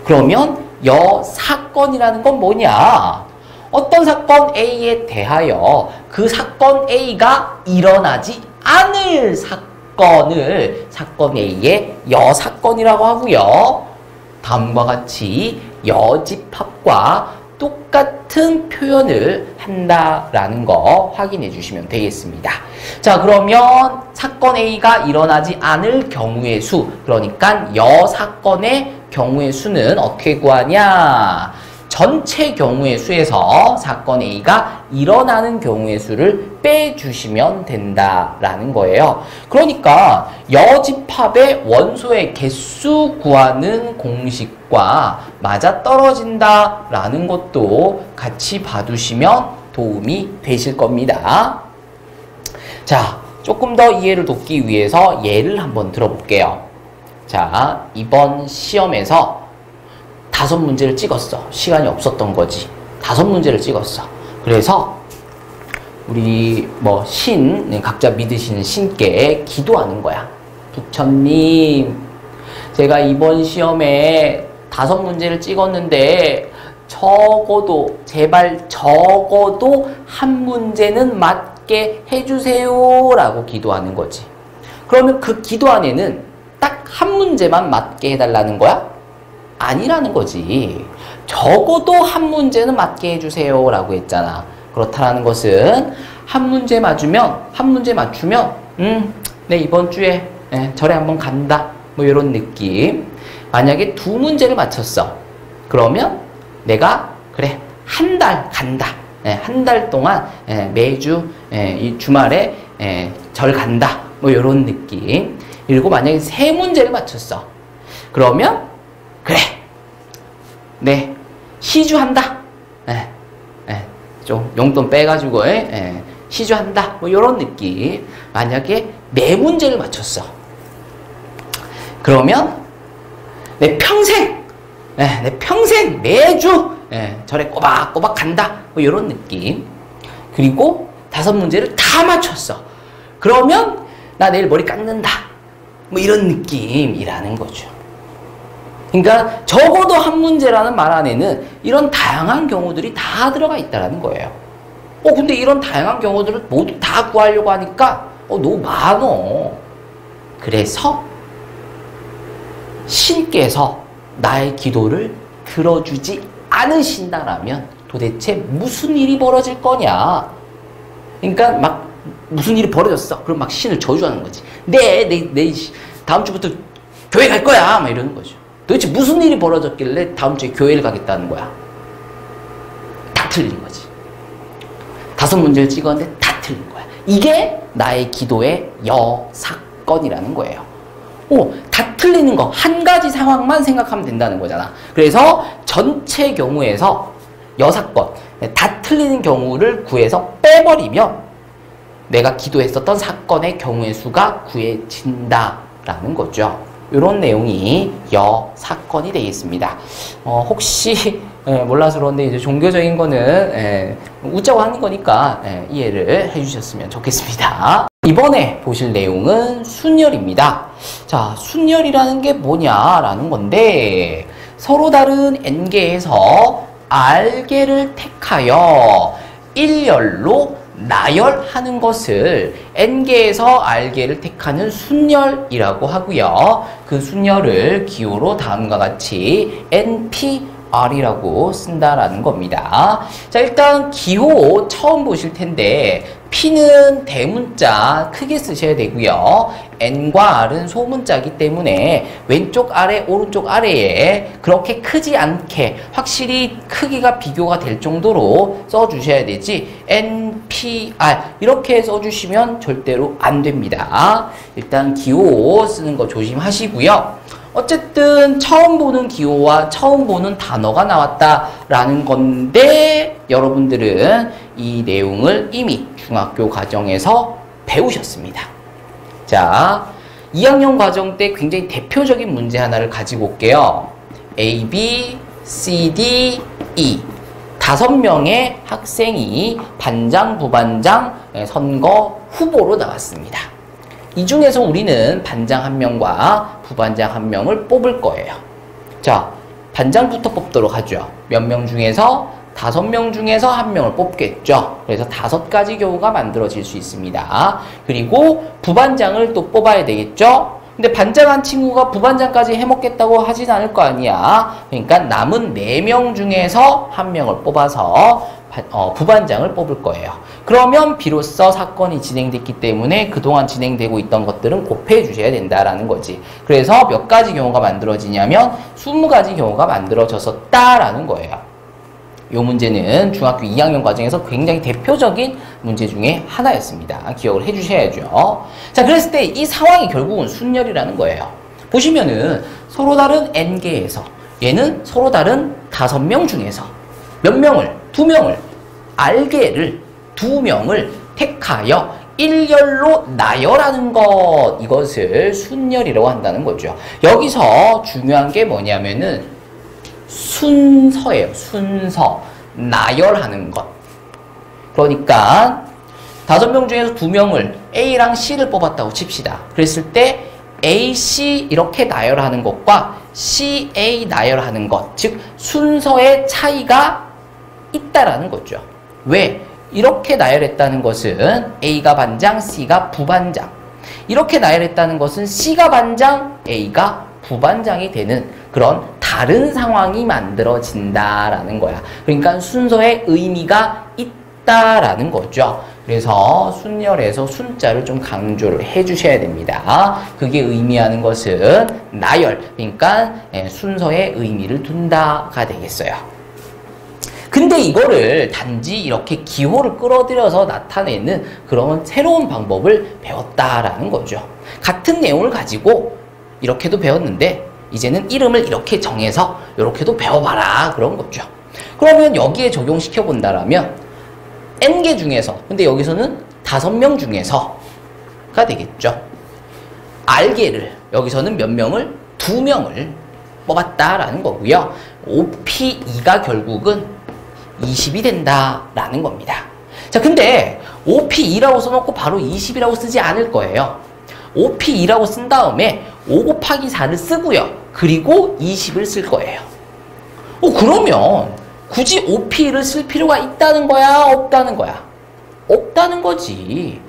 그러면 여사건이라는 건 뭐냐? 어떤 사건 A에 대하여 그 사건 A가 일어나지 않을 사건을 사건 A의 여사건이라고 하고요. 다음과 같이 여집합과 똑같은 표현을 한다라는 거 확인해 주시면 되겠습니다. 자, 그러면 사건 A가 일어나지 않을 경우의 수, 그러니까 여사건의 경우의 수는 어떻게 구하냐? 전체 경우의 수에서 사건 A가 일어나는 경우의 수를 빼주시면 된다라는 거예요. 그러니까 여집합의 원소의 개수 구하는 공식과 맞아떨어진다라는 것도 같이 봐두시면 도움이 되실 겁니다. 자, 조금 더 이해를 돕기 위해서 예를 한번 들어볼게요. 자, 이번 시험에서 5문제를 찍었어. 시간이 없었던 거지. 5문제를 찍었어. 그래서 우리 각자 믿으시는 신께 기도하는 거야. 부처님, 제가 이번 시험에 5문제를 찍었는데 적어도 제발 적어도 한 문제는 맞게 해주세요 라고 기도하는 거지. 그러면 그 기도 안에는 딱 한 문제만 맞게 해달라는 거야? 아니라는 거지. 적어도 한 문제는 맞게 해주세요 라고 했잖아. 그렇다는 것은 한 문제 맞추면 네, 이번 주에 절에 한번 간다 뭐 이런 느낌. 만약에 2문제를 맞췄어. 그러면 내가 그래 한 달 간다. 한 달 동안 매주 이 주말에 절 간다 뭐 이런 느낌. 그리고 만약에 3문제를 맞췄어. 그러면 그래 네 시주한다. 좀 용돈 빼가지고 시주한다 뭐 이런 느낌. 만약에 4문제를 맞췄어. 그러면 내 평생 매주 절에 꼬박꼬박 간다 뭐 이런 느낌. 그리고 5문제를 다 맞췄어. 그러면 나 내일 머리 깎는다 뭐 이런 느낌이라는 거죠. 그러니까 적어도 한 문제라는 말 안에는 이런 다양한 경우들이 다 들어가 있다는 거예요. 근데 이런 다양한 경우들을 모두 다 구하려고 하니까 너무 많어. 그래서 신께서 나의 기도를 들어주지 않으신다라면 도대체 무슨 일이 벌어질 거냐. 그러니까 막 무슨 일이 벌어졌어. 그럼 막 신을 저주하는 거지. 내 다음 주부터 교회 갈 거야. 막 이러는 거죠. 도대체 무슨 일이 벌어졌길래 다음 주에 교회를 가겠다는 거야. 다 틀린 거지. 5문제를 찍었는데 다 틀린 거야. 이게 나의 기도의 여사건이라는 거예요. 다 틀리는 거 한 가지 상황만 생각하면 된다는 거잖아. 그래서 전체 경우에서 여사건 다 틀리는 경우를 구해서 빼버리면 내가 기도했었던 사건의 경우의 수가 구해진다라는 거죠. 이런 내용이 여사건이 되겠습니다. 혹시 몰라서 그런데 이제 종교적인 거는 웃자고 하는 거니까 이해를 해주셨으면 좋겠습니다. 이번에 보실 내용은 순열입니다. 자, 순열이라는 게 뭐냐라는 건데 서로 다른 n개에서 r개를 택하여 일열로 나열하는 것을 n개에서 r개를 택하는 순열이라고 하고요. 그 순열을 기호로 다음과 같이 NPR이라고 쓴다라는 겁니다. 자, 일단 기호 처음 보실 텐데 P는 대문자 크게 쓰셔야 되고요. N과 R은 소문자이기 때문에 왼쪽 아래 오른쪽 아래에 그렇게 크지 않게 확실히 크기가 비교가 될 정도로 써주셔야 되지 NPR 이렇게 써주시면 절대로 안 됩니다. 일단 기호 쓰는 거 조심하시고요. 어쨌든 처음 보는 기호와 처음 보는 단어가 나왔다라는 건데 여러분들은 이 내용을 이미 중학교 과정에서 배우셨습니다. 자, 2학년 과정 때 굉장히 대표적인 문제 하나를 가지고 올게요. A, B, C, D, E 5명의 학생이 반장, 부반장 선거 후보로 나왔습니다. 이 중에서 우리는 반장 1명과 부반장 1명을 뽑을 거예요. 자, 반장부터 뽑도록 하죠. 몇 명 중에서 5명 중에서 1명을 뽑겠죠. 그래서 5가지 경우가 만들어질 수 있습니다. 그리고 부반장을 또 뽑아야 되겠죠. 근데 반장한 친구가 부반장까지 해먹겠다고 하진 않을 거 아니야. 그러니까 남은 4명 중에서 1명을 뽑아서 부반장을 뽑을 거예요. 그러면 비로소 사건이 진행됐기 때문에 그동안 진행되고 있던 것들은 곱해 주셔야 된다라는 거지. 그래서 몇 가지 경우가 만들어지냐면 20가지 경우가 만들어졌었다라는 거예요. 이 문제는 중학교 2학년 과정에서 굉장히 대표적인 문제 중에 하나였습니다. 기억을 해주셔야죠. 자, 그랬을 때 이 상황이 결국은 순열이라는 거예요. 보시면은 서로 다른 n개에서 얘는 서로 다른 5명 중에서 몇 명을? 2명을 r개를 2명을 택하여 일열로 나열하는 것, 이것을 순열이라고 한다는 거죠. 여기서 중요한 게 뭐냐면은 순서예요. 순서. 나열하는 것. 그러니까 5명 중에서 2명을 A랑 C를 뽑았다고 칩시다. 그랬을 때 AC 이렇게 나열하는 것과 CA 나열하는 것, 즉 순서의 차이가 있다라는 거죠. 왜? 이렇게 나열했다는 것은 A가 반장, C가 부반장. 이렇게 나열했다는 것은 C가 반장, A가 부반장이 되는 그런 다른 상황이 만들어진다라는 거야. 그러니까 순서의 의미가 있다라는 거죠. 그래서 순열에서 순자를 좀 강조를 해주셔야 됩니다. 그게 의미하는 것은 나열, 그러니까 순서의 의미를 둔다가 되겠어요. 근데 이거를 단지 이렇게 기호를 끌어들여서 나타내는 그런 새로운 방법을 배웠다라는 거죠. 같은 내용을 가지고 이렇게도 배웠는데 이제는 이름을 이렇게 정해서 이렇게도 배워봐라 그런 거죠. 그러면 여기에 적용시켜 본다라면 N개 중에서, 근데 여기서는 5명 중에서가 되겠죠. R개를 여기서는 몇 명을? 2명을 뽑았다라는 거고요. OP2가 결국은 20이 된다라는 겁니다. 자, 근데 OP2라고 써놓고 바로 20이라고 쓰지 않을 거예요. OP2라고 쓴 다음에 5 곱하기 4를 쓰고요. 그리고 20을 쓸 거예요. 그러면 굳이 OP2를 쓸 필요가 있다는 거야? 없다는 거야? 없다는 거지.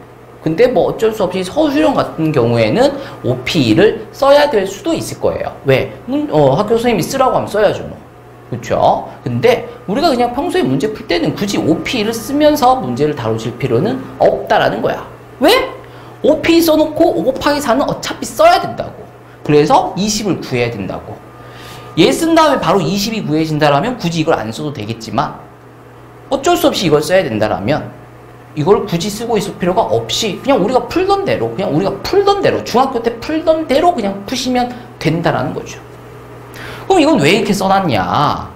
근데 뭐 어쩔 수 없이 서술형 같은 경우에는 OP2를 써야 될 수도 있을 거예요. 왜? 학교 선생님이 쓰라고 하면 써야죠. 뭐. 그쵸? 근데 우리가 그냥 평소에 문제 풀 때는 굳이 OP2를 쓰면서 문제를 다루실 필요는 없다라는 거야. 왜? OP2 써놓고 5 곱하기 4는 어차피 써야 된다고. 그래서 20을 구해야 된다고. 얘 쓴 다음에 바로 20이 구해진다라면 굳이 이걸 안 써도 되겠지만 어쩔 수 없이 이걸 써야 된다라면 이걸 굳이 쓰고 있을 필요가 없이 그냥 우리가 풀던 대로 중학교 때 풀던 대로 그냥 푸시면 된다라는 거죠. 그럼 이건 왜 이렇게 써놨냐?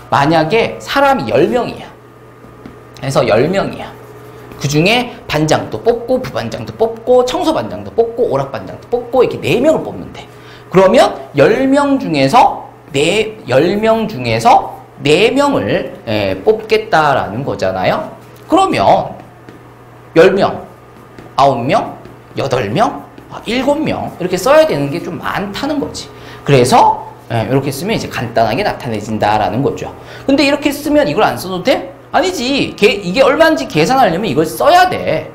만약에 사람이 10명이야. 그래서 10명이야. 그 중에 반장도 뽑고 부반장도 뽑고 청소반장도 뽑고 오락반장도 뽑고 이렇게 4명을 뽑면 돼. 그러면 10명 중에서 4명을 뽑겠다라는 거잖아요. 그러면 10명, 9명, 8명, 7명 이렇게 써야 되는 게 좀 많다는 거지. 그래서 이렇게 쓰면 이제 간단하게 나타내진다라는 거죠. 근데 이렇게 쓰면 이걸 안 써도 돼? 아니지. 이게 얼마인지 계산하려면 이걸 써야 돼.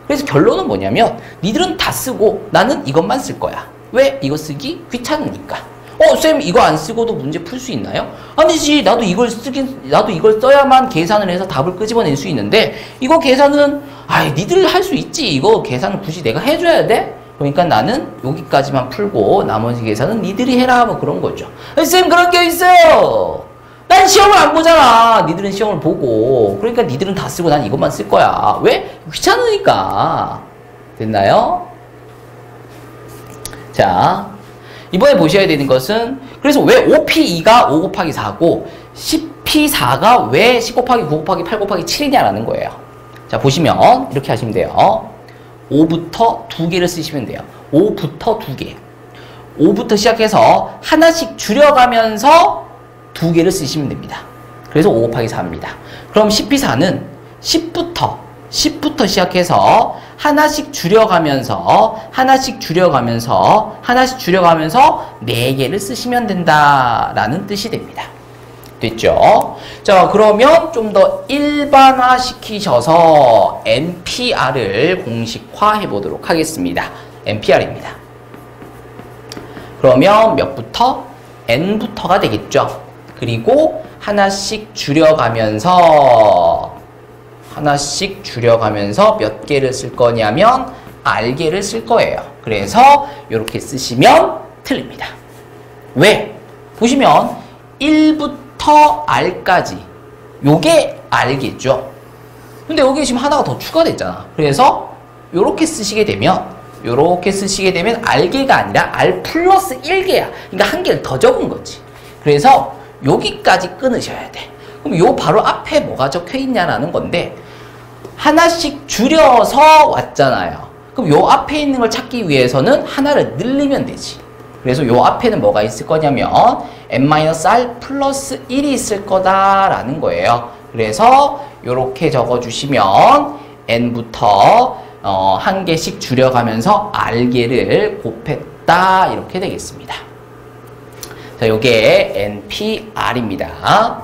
그래서 결론은 뭐냐면 니들은 다 쓰고 나는 이것만 쓸 거야. 왜? 이거 쓰기 귀찮으니까. 쌤 이거 안 쓰고도 문제 풀 수 있나요? 아니지. 나도 이걸 써야만 계산을 해서 답을 끄집어낼 수 있는데 이거 계산은 니들 할 수 있지. 이거 계산은 굳이 내가 해줘야 돼? 그러니까 나는 여기까지만 풀고 나머지 계산은 니들이 해라 뭐 그런 거죠. 쌤 그런 게 있어요. 난 시험을 안 보잖아. 니들은 시험을 보고. 그러니까 니들은 다 쓰고 난 이것만 쓸 거야. 왜? 귀찮으니까. 됐나요? 자, 이번에 보셔야 되는 것은 그래서 왜 OP2가 5 곱하기 4고 10P4가 왜 10 곱하기 9 곱하기 8 곱하기 7이냐라는 거예요. 자, 보시면 이렇게 하시면 돼요. 5부터 2개를 쓰시면 돼요. 5부터 2개. 5부터 시작해서 하나씩 줄여가면서 2개를 쓰시면 됩니다. 그래서 5 곱하기 4입니다. 그럼 10P4는 10부터 시작해서 하나씩 줄여가면서 4개를 쓰시면 된다라는 뜻이 됩니다. 됐죠? 자, 그러면 좀 더 일반화 시키셔서 NPR을 공식화해 보도록 하겠습니다. NPR입니다. 그러면 몇부터? N부터가 되겠죠? 그리고 하나씩 줄여가면서 몇 개를 쓸 거냐면 R개를 쓸 거예요. 그래서 이렇게 쓰시면 틀립니다. 왜? 보시면 1부터 R까지 요게 R겠죠. 근데 여기 지금 하나가 더 추가됐잖아. 그래서 요렇게 쓰시게 되면 R개가 아니라 R 플러스 1개야. 그러니까 한 개를 더 적은 거지. 그래서 여기까지 끊으셔야 돼. 그럼 요 바로 앞에 뭐가 적혀 있냐라는 건데 하나씩 줄여서 왔잖아요. 그럼 요 앞에 있는 걸 찾기 위해서는 하나를 늘리면 되지. 그래서 요 앞에는 뭐가 있을 거냐면 n-r 플러스 1이 있을 거다라는 거예요. 그래서 요렇게 적어주시면 n부터 한 개씩 줄여가면서 r개를 곱했다 이렇게 되겠습니다. 자, 요게 NPR입니다.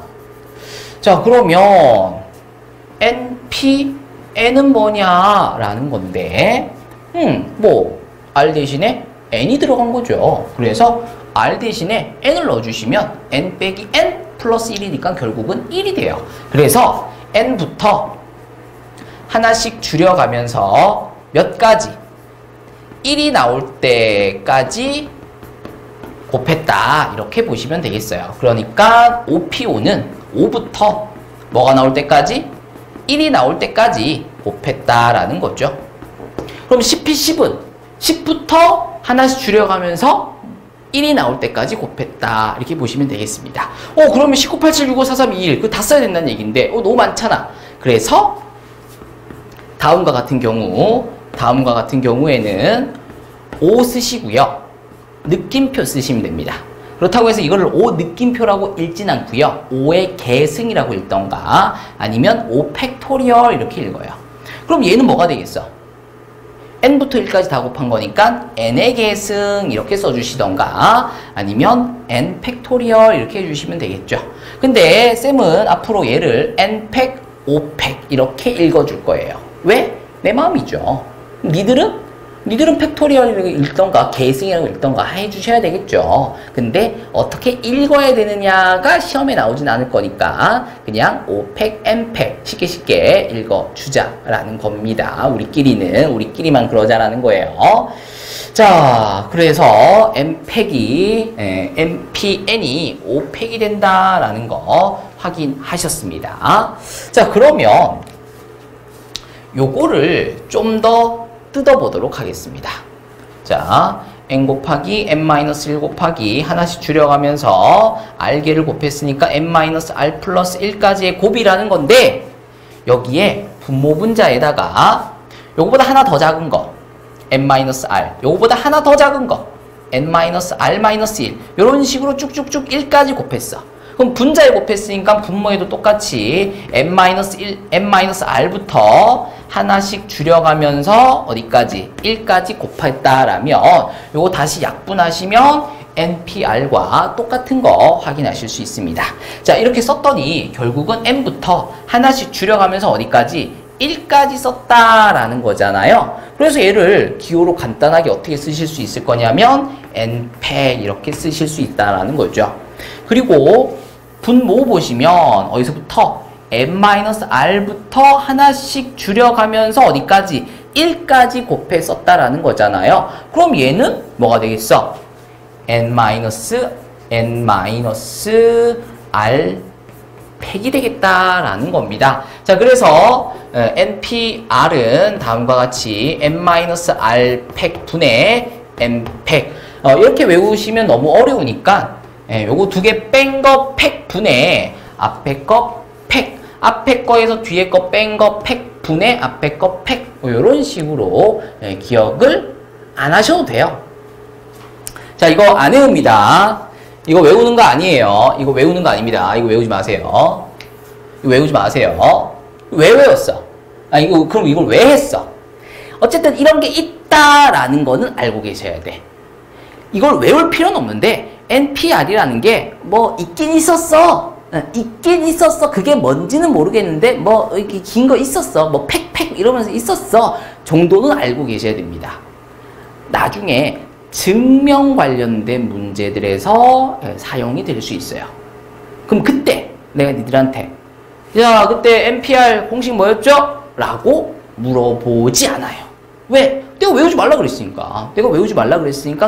자, 그러면 NPN은 뭐냐라는 건데, 뭐 R 대신에 N이 들어간 거죠. 그래서 R 대신에 N을 넣어주시면 N 빼기 N 플러스 1이니까 결국은 1이 돼요. 그래서 N부터 하나씩 줄여가면서 몇 가지 1이 나올 때까지 곱했다 이렇게 보시면 되겠어요. 그러니까 OPO는 5부터 뭐가 나올 때까지? 1이 나올 때까지 곱했다라는 거죠. 그럼 10P10은 10부터 하나씩 줄여가면서 1이 나올 때까지 곱했다 이렇게 보시면 되겠습니다. 그러면 19, 87, 65, 43, 21 그거 다 써야 된다는 얘기인데 너무 많잖아. 그래서 다음과 같은 경우에는 5 쓰시고요. 느낌표 쓰시면 됩니다. 그렇다고 해서 이거를 5 느낌표라고 읽진 않고요. 5의 계승이라고 읽던가 아니면 5 팩토리얼 이렇게 읽어요. 그럼 얘는 뭐가 되겠어? n부터 1까지 다 곱한 거니까 n의 계승 이렇게 써주시던가 아니면 n 팩토리얼 이렇게 해주시면 되겠죠. 근데 쌤은 앞으로 얘를 n 팩, 5 팩 이렇게 읽어줄 거예요. 왜? 내 마음이죠. 니들은 팩토리얼이라고 읽던가 계승이라고 읽던가 해주셔야 되겠죠. 근데 어떻게 읽어야 되느냐가 시험에 나오진 않을 거니까 그냥 5팩, N팩 쉽게 읽어주자라는 겁니다. 우리끼리만 그러자라는 거예요. 자, 그래서 NPN이 5팩이 된다라는 거 확인하셨습니다. 자, 그러면 요거를 좀 더 뜯어보도록 하겠습니다. 자, n 곱하기 n-1 곱하기 하나씩 줄여가면서 r개를 곱했으니까 n-r 플러스 1까지의 곱이라는 건데 여기에 분모분자에다가 요거보다 하나 더 작은 거 n-r, 요거보다 하나 더 작은 거 n-r-1 이런 식으로 쭉쭉쭉 1까지 곱했어. 그럼 분자에 곱했으니까 분모에도 똑같이 n-r부터 하나씩 줄여가면서 어디까지? 1까지 곱했다라면 요거 다시 약분하시면 NPR과 똑같은 거 확인하실 수 있습니다. 자, 이렇게 썼더니 결국은 n부터 하나씩 줄여가면서 어디까지? 1까지 썼다라는 거잖아요. 그래서 얘를 기호로 간단하게 어떻게 쓰실 수 있을 거냐면 n팩 이렇게 쓰실 수 있다라는 거죠. 그리고 분모 보시면 어디서부터? n-r부터 하나씩 줄여가면서 어디까지? 1까지 곱해 썼다라는 거잖아요. 그럼 얘는 뭐가 되겠어? n-r 팩이 되겠다라는 겁니다. 자, 그래서 NPR은 다음과 같이 n-r 팩 분의 n팩 이렇게 외우시면 너무 어려우니까 요거 두 개 뺀 거 팩 분의 앞에 거 팩, 앞에 거에서 뒤에 거 뺀 거 팩 분의 앞에 거 팩 이런 식으로 기억을 안 하셔도 돼요. 자, 이거 안 외웁니다. 이거 외우는 거 아니에요. 이거 외우는 거 아닙니다. 이거 외우지 마세요. 이거 외우지 마세요. 왜 외웠어? 그럼 이걸 왜 했어? 어쨌든 이런 게 있다라는 거는 알고 계셔야 돼. 이걸 외울 필요는 없는데 NPR이라는 게 뭐 있긴 있었어. 그게 뭔지는 모르겠는데 뭐 이렇게 긴 거 있었어. 뭐 팩 이러면서 있었어. 정도는 알고 계셔야 됩니다. 나중에 증명 관련된 문제들에서 사용이 될 수 있어요. 그럼 그때 내가 니들한테 야, 그때 NPR 공식 뭐였죠? 라고 물어보지 않아요. 왜? 내가 외우지 말라 그랬으니까.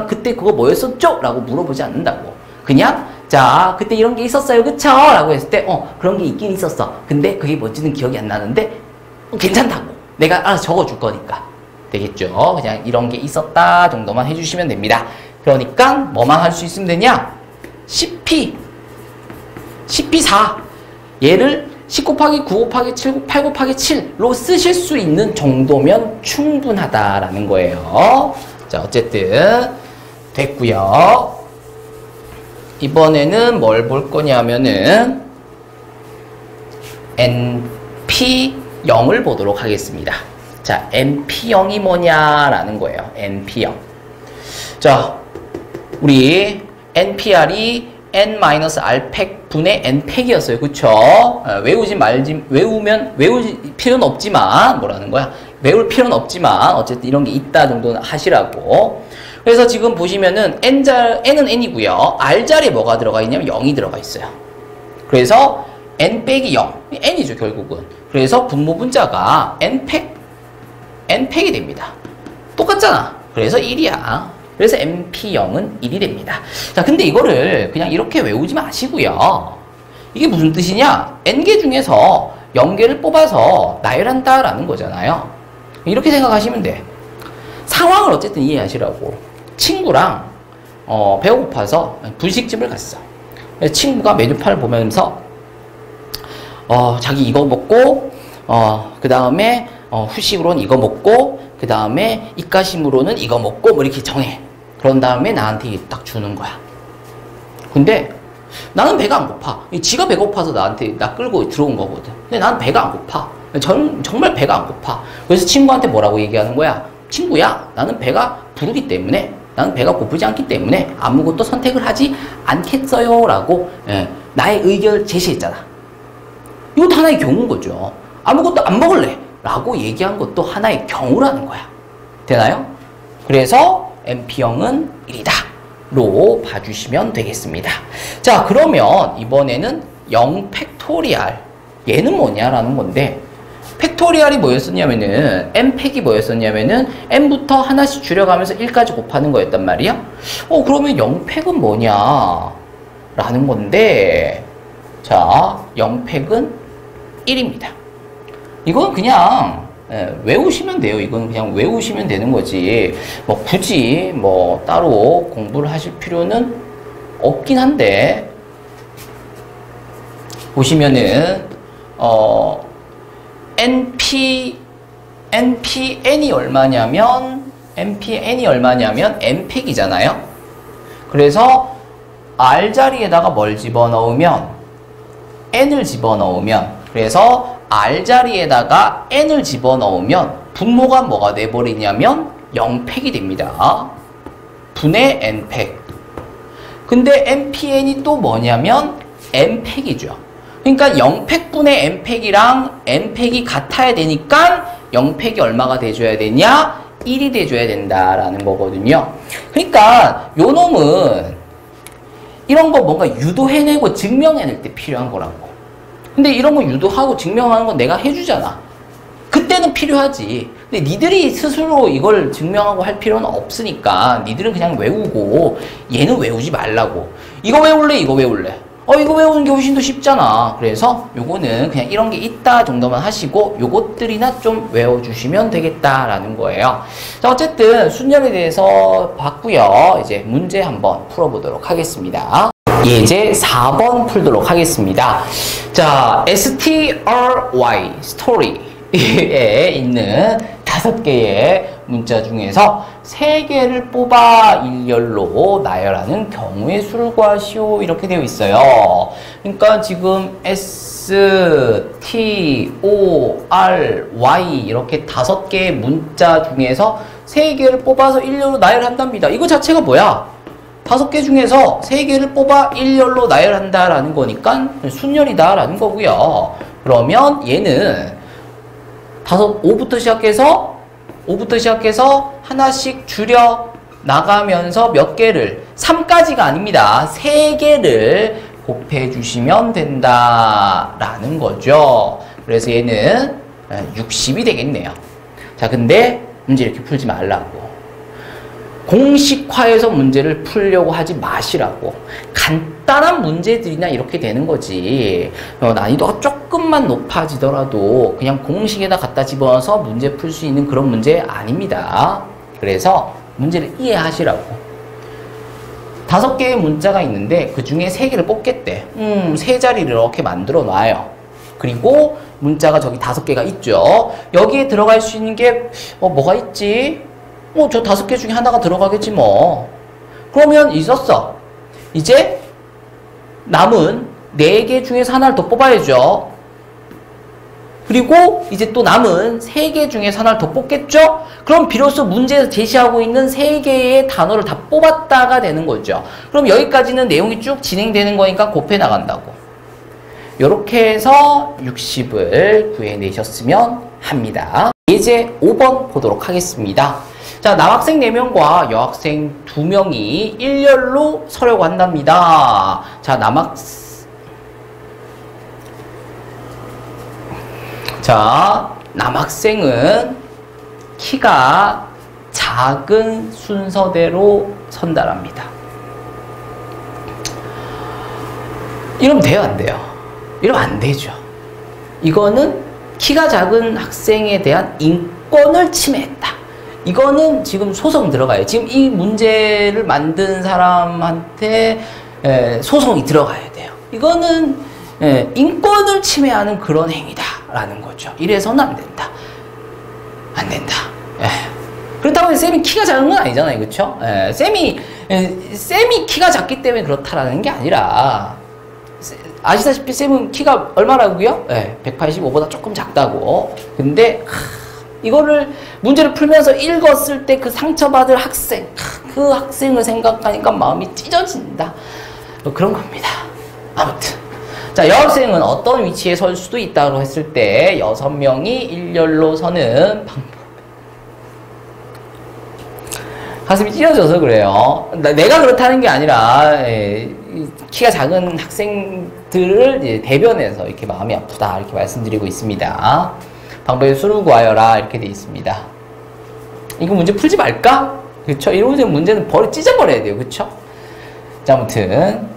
그때 그거 뭐였었죠? 라고 물어보지 않는다고. 그냥 자, 그때 이런 게 있었어요. 그쵸? 라고 했을 때 그런 게 있긴 있었어. 근데 그게 뭔지는 기억이 안 나는데 괜찮다고. 내가 알아서 적어줄 거니까. 되겠죠? 그냥 이런 게 있었다 정도만 해주시면 됩니다. 그러니까 뭐만 할 수 있으면 되냐? 10P4 얘를 10 곱하기 9 곱하기 7 8 곱하기 7로 쓰실 수 있는 정도면 충분하다라는 거예요. 자, 어쨌든 됐고요. 이번에는 뭘 볼 거냐면은 NP0을 보도록 하겠습니다. 자, NP0이 뭐냐라는 거예요. NP0. 자, 우리 NPR이 n-r팩 분의 n팩이었어요. 그쵸? 외우지 필요는 없지만, 뭐라는 거야? 외울 필요는 없지만, 어쨌든 이런 게 있다 정도는 하시라고. 그래서 지금 보시면은 n은 n이고요. r자리에 뭐가 들어가 있냐면 0이 들어가 있어요. 그래서 n 빼기 0. n이죠, 결국은. 그래서 분모 분자가 n팩이 됩니다. 똑같잖아. 그래서 1이야. 그래서 MP0은 1이 됩니다. 자, 근데 이거를 그냥 이렇게 외우지 마시고요. 이게 무슨 뜻이냐? n개 중에서 0개를 뽑아서 나열한다라는 거잖아요. 이렇게 생각하시면 돼. 상황을 어쨌든 이해하시라고. 친구랑 배가 고파서 분식집을 갔어. 그래서 친구가 메뉴판을 보면서 자기 이거 먹고 그 다음에 후식으로는 이거 먹고 그 다음에 입가심으로는 이거 먹고 뭐 이렇게 정해. 그런 다음에 나한테 딱 주는 거야. 근데 나는 배가 안 고파. 지가 배고파서 나 끌고 들어온 거거든. 근데 나는 배가 안 고파. 정말 배가 안 고파. 그래서 친구한테 뭐라고 얘기하는 거야? 친구야, 나는 배가 부르기 때문에, 나는 배가 고프지 않기 때문에 아무것도 선택을 하지 않겠어요. 라고 나의 의견을 제시했잖아. 이것도 하나의 경우인 거죠. 아무것도 안 먹을래. 라고 얘기한 것도 하나의 경우라는 거야. 되나요? 그래서 MP0은 1이다. 로 봐주시면 되겠습니다. 자, 그러면 이번에는 0 팩토리얼. 얘는 뭐냐라는 건데, 팩토리얼이 뭐였었냐면은, n팩이 뭐였었냐면은, n부터 하나씩 줄여가면서 1까지 곱하는 거였단 말이야? 그러면 0팩은 뭐냐? 라는 건데, 자, 0팩은 1입니다. 이건 그냥 외우시면 돼요. 이건 그냥 외우시면 되는 거지. 뭐 굳이 뭐 따로 공부를 하실 필요는 없긴 한데, 보시면은 npn이 얼마냐면 n팩이잖아요. 그래서 r 자리에다가 뭘 집어넣으면 n을 집어넣으면, 그래서 r 자리에다가 n을 집어넣으면 분모가 뭐가 돼버리냐면 0팩이 됩니다. 분의 n팩. 근데 npn이 또 뭐냐면 n팩이죠. 그러니까 0팩 분의 n팩이랑 n팩이 같아야 되니까 0팩이 얼마가 돼줘야 되냐? 1이 돼줘야 된다라는 거거든요. 그러니까 요 놈은 이런 거 뭔가 유도해내고 증명해낼 때 필요한 거라고. 근데 이런 거 유도하고 증명하는 건 내가 해주잖아. 그때는 필요하지. 근데 니들이 스스로 이걸 증명하고 할 필요는 없으니까 니들은 그냥 외우고 얘는 외우지 말라고. 이거 외울래? 이거 외울래? 이거 외우는 게 훨씬 더 쉽잖아. 그래서 요거는 그냥 이런 게 있다 정도만 하시고 요것들이나 좀 외워주시면 되겠다라는 거예요. 자, 어쨌든 순열에 대해서 봤고요. 이제 문제 한번 풀어보도록 하겠습니다. 예제 4번 풀도록 하겠습니다. 자, STRY, 스토리에 있는 5개의 문자 중에서 3개를 뽑아 일렬로 나열하는 경우의 수를 구하시오. 이렇게 되어 있어요. 그러니까 지금 S, T, O, R, Y 이렇게 5개의 문자 중에서 3개를 뽑아서 일렬로 나열한답니다. 이거 자체가 뭐야? 5개 중에서 3개를 뽑아 일렬로 나열한다라는 거니까 순열이다라는 거고요. 그러면 얘는 5부터 시작해서 하나씩 줄여 나가면서 몇 개를, 3까지가 아닙니다. 3개를 곱해주시면 된다라는 거죠. 그래서 얘는 60이 되겠네요. 자, 근데 문제 이렇게 풀지 말라고. 공식화해서 문제를 풀려고 하지 마시라고. 간단한 문제들이나 이렇게 되는 거지. 난이도가 조금만 높아지더라도 그냥 공식에다 갖다 집어넣어서 문제 풀 수 있는 그런 문제 아닙니다. 그래서 문제를 이해하시라고. 5개의 문자가 있는데 그 중에 3개를 뽑겠대. 3자리를 이렇게 만들어 놔요. 그리고 문자가 저기 5개가 있죠. 여기에 들어갈 수 있는 게 뭐가 있지? 저 5개 중에 하나가 들어가겠지 뭐. 그러면 있었어. 이제 남은 4개 중에서 하나를 더 뽑아야죠. 그리고 이제 또 남은 3개 중에서 하나를 더 뽑겠죠? 그럼 비로소 문제에서 제시하고 있는 3개의 단어를 다 뽑았다가 되는 거죠. 그럼 여기까지는 내용이 쭉 진행되는 거니까 곱해 나간다고. 이렇게 해서 60을 구해내셨으면 합니다. 이제 5번 보도록 하겠습니다. 자, 남학생 4명과 여학생 2명이 일렬로 서려고 한답니다. 자, 남학생은 키가 작은 순서대로 선다랍니다. 이러면 돼요, 안 돼요? 이러면 안 되죠. 이거는 키가 작은 학생에 대한 인권을 침해했다. 이거는 지금 소송 들어가요. 지금 이 문제를 만든 사람한테 소송이 들어가야 돼요. 이거는 인권을 침해하는 그런 행위다라는 거죠. 이래서는 안 된다. 안 된다. 그렇다고 해서 쌤이 키가 작은 건 아니잖아요. 그렇죠? 쌤이 키가 작기 때문에 그렇다라는 게 아니라 아시다시피 쌤은 키가 얼마라고요? 185보다 조금 작다고. 근데 이거를 문제를 풀면서 읽었을 때 그 상처받을 학생, 그 학생을 생각하니까 마음이 찢어진다. 그런 겁니다. 아무튼 자, 여학생은 어떤 위치에 설 수도 있다고 했을 때 6명이 일렬로 서는 방법. 가슴이 찢어져서 그래요. 내가 그렇다는 게 아니라 키가 작은 학생들을 이제 대변해서 이렇게 마음이 아프다 이렇게 말씀드리고 있습니다. 방법에 수를 구하여라 이렇게 돼 있습니다. 이거 문제 풀지 말까? 그쵸? 이런 문제는 찢어버려야 돼요. 그쵸? 자, 아무튼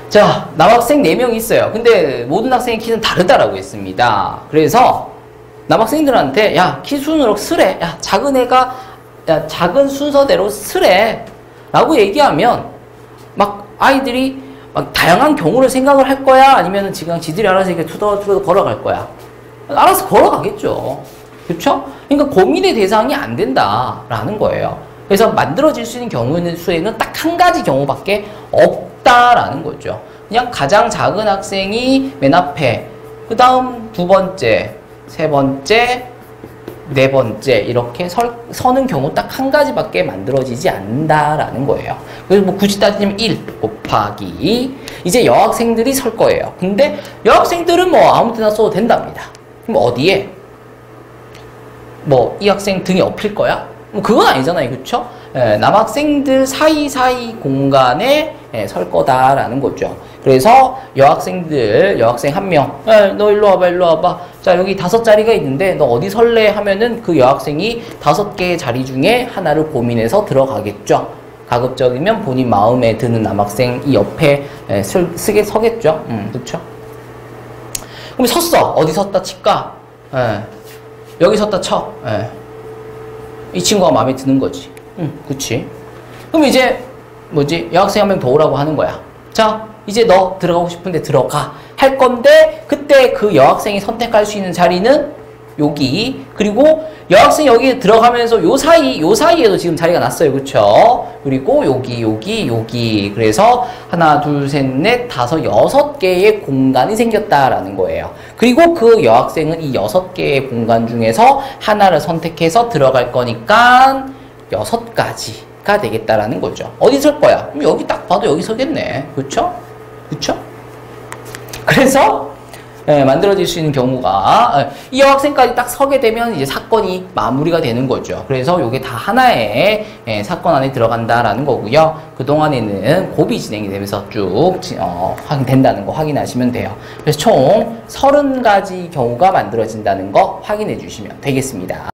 자, 남학생 4명이 있어요. 근데 모든 학생의 키는 다르다라고 했습니다. 그래서 남학생들한테 야, 키 순으로 쓰래. 야, 작은 애가 작은 순서대로 쓰래 라고 얘기하면 막 아이들이 막 다양한 경우를 생각을 할 거야? 아니면 지금 지들이 알아서 이렇게 투덜투덜 걸어갈 거야? 알아서 걸어가겠죠. 그쵸? 그러니까 고민의 대상이 안 된다라는 거예요. 그래서 만들어질 수 있는 경우 수에는 딱 한 가지 경우밖에 없다라는 거죠. 그냥 가장 작은 학생이 맨 앞에, 그 다음 2번째, 3번째, 4번째 이렇게 서는 경우 딱 한 가지밖에 만들어지지 않는다라는 거예요. 그래서 뭐 굳이 따지면 1 곱하기 이제 여학생들이 설 거예요. 근데 여학생들은 뭐 아무 데나 써도 된답니다. 그럼 어디에? 뭐 이 학생 등에 엎힐 거야? 뭐 그건 아니잖아요. 그쵸? 남학생들 사이사이 공간에 설 거다라는 거죠. 그래서 여학생 1명, 너 일로 와봐, 일로 와봐. 자, 여기 5자리가 있는데 너 어디 설래? 하면은 그 여학생이 5개의 자리 중에 하나를 고민해서 들어가겠죠. 가급적이면 본인 마음에 드는 남학생 이 옆에 서겠죠. 그쵸? 그럼 섰어. 어디 섰다 칠까? 여기 섰다 쳐. 이 친구가 마음에 드는 거지. 그치. 그럼 이제 뭐지? 여학생 1명 더 오라고 하는 거야. 자, 이제 너 들어가고 싶은데 들어가. 할 건데 그때 그 여학생이 선택할 수 있는 자리는 여기. 그리고 여학생이 여기 들어가면서 요 사이에도 지금 자리가 났어요. 그쵸? 그리고 여기. 그래서 하나, 둘, 셋, 넷, 5, 6개의 공간이 생겼다라는 거예요. 그리고 그 여학생은 이 6개의 공간 중에서 하나를 선택해서 들어갈 거니까 6가지가 되겠다라는 거죠. 어디 설 거야? 그럼 여기 딱 봐도 여기 서겠네. 그쵸? 그래서 만들어질 수 있는 경우가 이 여학생까지 딱 서게 되면 이제 사건이 마무리가 되는 거죠. 그래서 이게 다 하나의 사건 안에 들어간다라는 거고요. 그동안에는 곱이 진행이 되면서 쭉 된다는 거 확인하시면 돼요. 그래서 총 30가지 경우가 만들어진다는 거 확인해 주시면 되겠습니다.